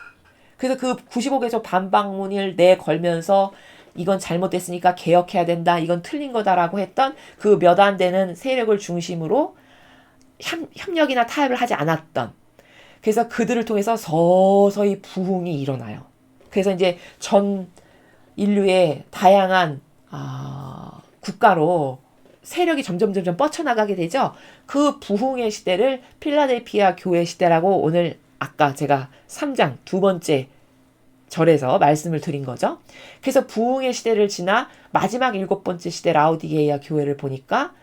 A: 그래서 그 95개조 반박문을 내걸면서 이건 잘못됐으니까 개혁해야 된다. 이건 틀린 거다라고 했던 그 몇 안 되는 세력을 중심으로 협력이나 타협을 하지 않았던. 그래서 그들을 통해서 서서히 부흥이 일어나요. 그래서 이제 전 인류의 다양한 국가로 세력이 점점 뻗쳐나가게 되죠. 그 부흥의 시대를 필라델피아 교회 시대라고 오늘 아까 제가 3장 두 번째 절에서 말씀을 드린 거죠. 그래서 부흥의 시대를 지나 마지막 7번째 시대 라우디게이아 교회를 보니까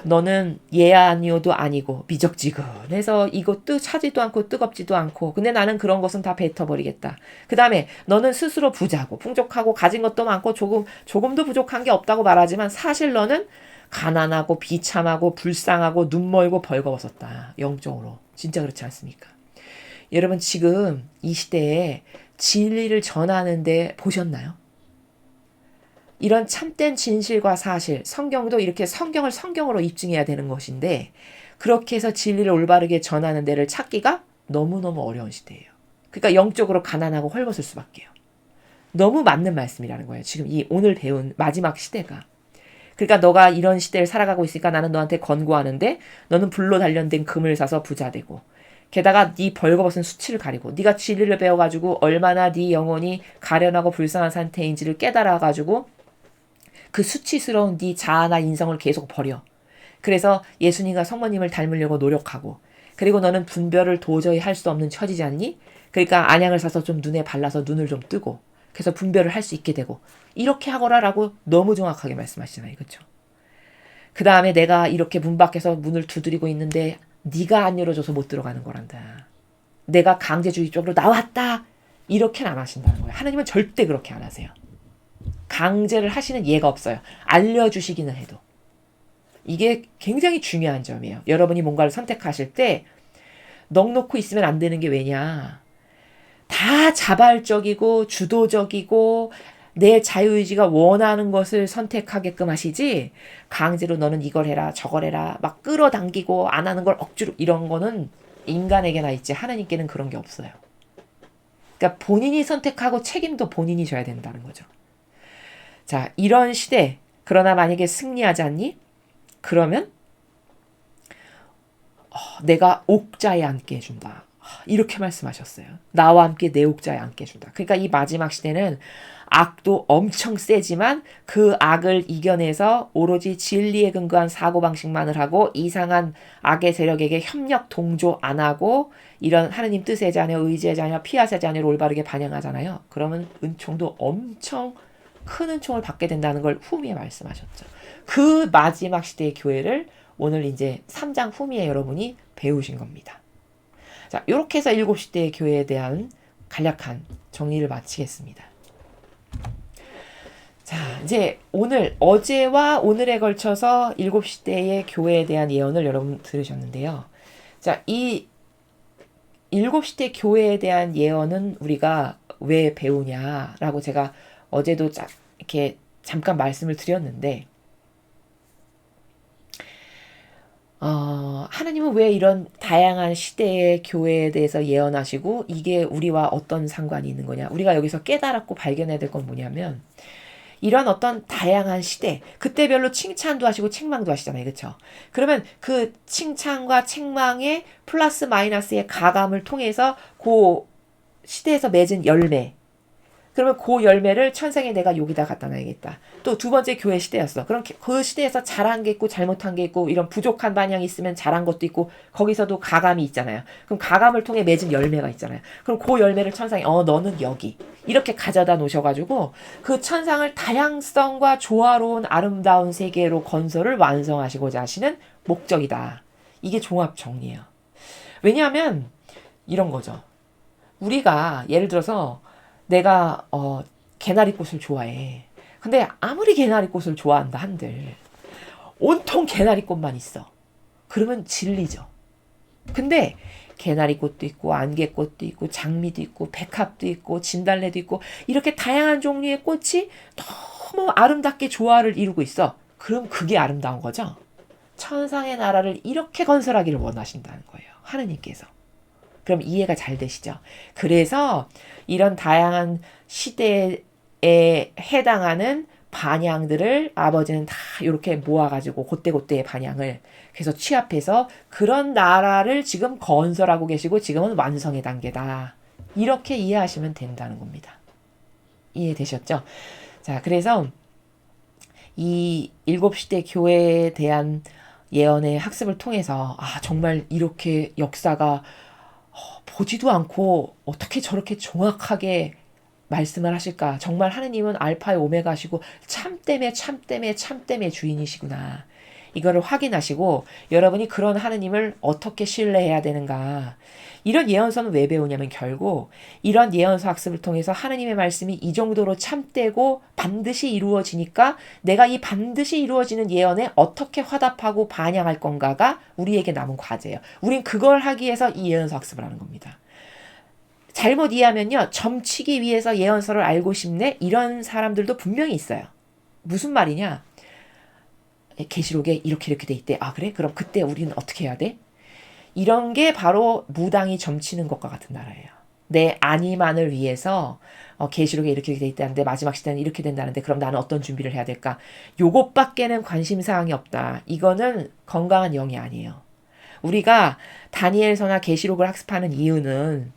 A: 너는 얘 아니어도 아니고 미적지근해서 이것도 차지도 않고 뜨겁지도 않고 근데 나는 그런 것은 다 뱉어버리겠다. 그 다음에 너는 스스로 부자고 풍족하고 가진 것도 많고 조금도 부족한 게 없다고 말하지만 사실 너는 가난하고 비참하고 불쌍하고 눈멀고 벌거벗었다. 영적으로. 진짜 그렇지 않습니까? 여러분 지금 이 시대에 진리를 전하는데 보셨나요? 이런 참된 진실과 사실, 성경도 이렇게 성경을 성경으로 입증해야 되는 것인데 그렇게 해서 진리를 올바르게 전하는 데를 찾기가 너무너무 어려운 시대예요. 그러니까 영적으로 가난하고 헐벗을 수밖에요. 너무 맞는 말씀이라는 거예요. 지금 이 오늘 배운 마지막 시대가. 그러니까 너가 이런 시대를 살아가고 있으니까 나는 너한테 권고하는데 너는 불로 단련된 금을 사서 부자 되고 게다가 네 벌거벗은 수치를 가리고 네가 진리를 배워가지고 얼마나 네 영혼이 가련하고 불쌍한 상태인지를 깨달아가지고 그 수치스러운 네 자아나 인성을 계속 버려. 그래서 예수님과 성모님을 닮으려고 노력하고 그리고 너는 분별을 도저히 할 수 없는 처지지 않니? 그러니까 안약을 사서 좀 눈에 발라서 눈을 좀 뜨고 그래서 분별을 할 수 있게 되고 이렇게 하거라라고 너무 정확하게 말씀하시잖아요. 그렇죠? 그 다음에 내가 이렇게 문 밖에서 문을 두드리고 있는데 네가 안 열어줘서 못 들어가는 거란다. 내가 강제주의적으로 나왔다. 이렇게는 안 하신다는 거예요. 하나님은 절대 그렇게 안 하세요. 강제를 하시는 예가 없어요. 알려주시기는 해도. 이게 굉장히 중요한 점이에요. 여러분이 뭔가를 선택하실 때 넋놓고 있으면 안 되는 게 왜냐. 다 자발적이고 주도적이고 내 자유의지가 원하는 것을 선택하게끔 하시지 강제로 너는 이걸 해라 저걸 해라 막 끌어당기고 안 하는 걸 억지로 이런 거는 인간에게나 있지 하나님께는 그런 게 없어요. 그러니까 본인이 선택하고 책임도 본인이 져야 된다는 거죠. 자, 이런 시대 그러나 만약에 승리하지 않니? 그러면 내가 옥자에 앉게 해준다. 이렇게 말씀하셨어요. 나와 함께 내 옥자에 앉게 해준다. 그러니까 이 마지막 시대는 악도 엄청 세지만 그 악을 이겨내서 오로지 진리에 근거한 사고방식만을 하고 이상한 악의 세력에게 협력 동조 안 하고 이런 하느님 뜻의 자녀, 의지의 자녀, 피아세 자녀를 올바르게 반영하잖아요. 그러면 은총도 엄청 큰 은총을 받게 된다는 걸 후미에 말씀하셨죠. 그 마지막 시대의 교회를 오늘 이제 3장 후미에 여러분이 배우신 겁니다. 자, 이렇게 해서 7시대의 교회에 대한 간략한 정리를 마치겠습니다. 자, 이제 어제와 오늘에 걸쳐서 7시대의 교회에 대한 예언을 여러분 들으셨는데요. 자, 이 7시대 교회에 대한 예언은 우리가 왜 배우냐라고 제가 어제도 이렇게 잠깐 말씀을 드렸는데, 하나님은 왜 이런 다양한 시대의 교회에 대해서 예언하시고 이게 우리와 어떤 상관이 있는 거냐. 우리가 여기서 깨달았고 발견해야 될 건 뭐냐면 이런 어떤 다양한 시대, 그때별로 칭찬도 하시고 책망도 하시잖아요. 그렇죠? 그러면 그 칭찬과 책망의 플러스 마이너스의 가감을 통해서 그 시대에서 맺은 열매, 그러면 그 열매를 천상에 내가 여기다 갖다 놔야겠다. 또 두 번째 교회 시대였어. 그럼 그 시대에서 잘한 게 있고 잘못한 게 있고 이런 부족한 반향이 있으면 잘한 것도 있고 거기서도 가감이 있잖아요. 그럼 가감을 통해 맺은 열매가 있잖아요. 그럼 그 열매를 천상에 너는 여기 이렇게 가져다 놓으셔가지고 그 천상을 다양성과 조화로운 아름다운 세계로 건설을 완성하시고자 하시는 목적이다. 이게 종합 정리예요. 왜냐하면 이런 거죠. 우리가 예를 들어서 내가 개나리꽃을 좋아해. 근데 아무리 개나리꽃을 좋아한다 한들 온통 개나리꽃만 있어. 그러면 질리죠. 근데 개나리꽃도 있고 안개꽃도 있고 장미도 있고 백합도 있고 진달래도 있고 이렇게 다양한 종류의 꽃이 너무 아름답게 조화를 이루고 있어. 그럼 그게 아름다운 거죠. 천상의 나라를 이렇게 건설하기를 원하신다는 거예요. 하느님께서. 그럼 이해가 잘 되시죠? 그래서 이런 다양한 시대에 해당하는 반향들을 아버지는 다 이렇게 모아가지고 그때그때의 반향을 그래서 취합해서 그런 나라를 지금 건설하고 계시고 지금은 완성의 단계다. 이렇게 이해하시면 된다는 겁니다. 이해되셨죠? 자, 그래서 이 7시대 교회에 대한 예언의 학습을 통해서 정말 이렇게 역사가 보지도 않고 어떻게 저렇게 정확하게 말씀을 하실까. 정말 하느님은 알파의 오메가시고 참됨의 주인이시구나. 이거를 확인하시고 여러분이 그런 하느님을 어떻게 신뢰해야 되는가. 이런 예언서는 왜 배우냐면 결국 이런 예언서 학습을 통해서 하느님의 말씀이 이 정도로 참되고 반드시 이루어지니까 내가 이 반드시 이루어지는 예언에 어떻게 화답하고 반영할 건가가 우리에게 남은 과제예요. 우린 그걸 하기 위해서 이 예언서 학습을 하는 겁니다. 잘못 이해하면요. 점치기 위해서 예언서를 알고 싶네? 이런 사람들도 분명히 있어요. 무슨 말이냐? 계시록에 이렇게 돼 있대. 아 그래? 그럼 그때 우리는 어떻게 해야 돼? 이런 게 바로 무당이 점치는 것과 같은 나라예요. 내 안위만을 위해서 계시록에 이렇게 돼 있다는데 마지막 시대는 이렇게 된다는데 그럼 나는 어떤 준비를 해야 될까? 요것밖에는 관심사항이 없다. 이거는 건강한 영이 아니에요. 우리가 다니엘서나 계시록을 학습하는 이유는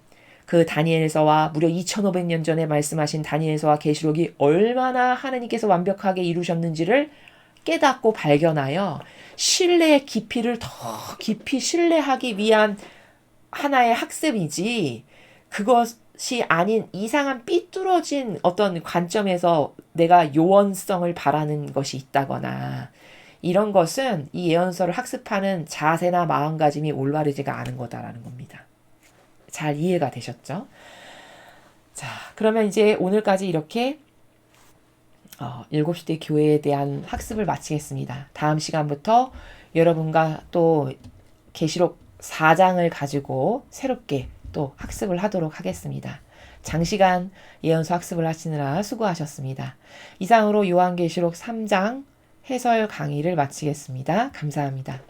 A: 그 다니엘서와 무려 2500년 전에 말씀하신 다니엘서와 계시록이 얼마나 하느님께서 완벽하게 이루셨는지를 깨닫고 발견하여 신뢰의 깊이를 더 깊이 신뢰하기 위한 하나의 학습이지 그것이 아닌 이상한 삐뚤어진 어떤 관점에서 내가 요원성을 바라는 것이 있다거나 이런 것은 이 예언서를 학습하는 자세나 마음가짐이 올바르지가 않은 거다라는 겁니다. 잘 이해가 되셨죠? 자, 그러면 이제 오늘까지 이렇게 7시대 교회에 대한 학습을 마치겠습니다. 다음 시간부터 여러분과 또 계시록 4장을 가지고 새롭게 또 학습을 하도록 하겠습니다. 장시간 예언서 학습을 하시느라 수고하셨습니다. 이상으로 요한계시록 3장 해설 강의를 마치겠습니다. 감사합니다.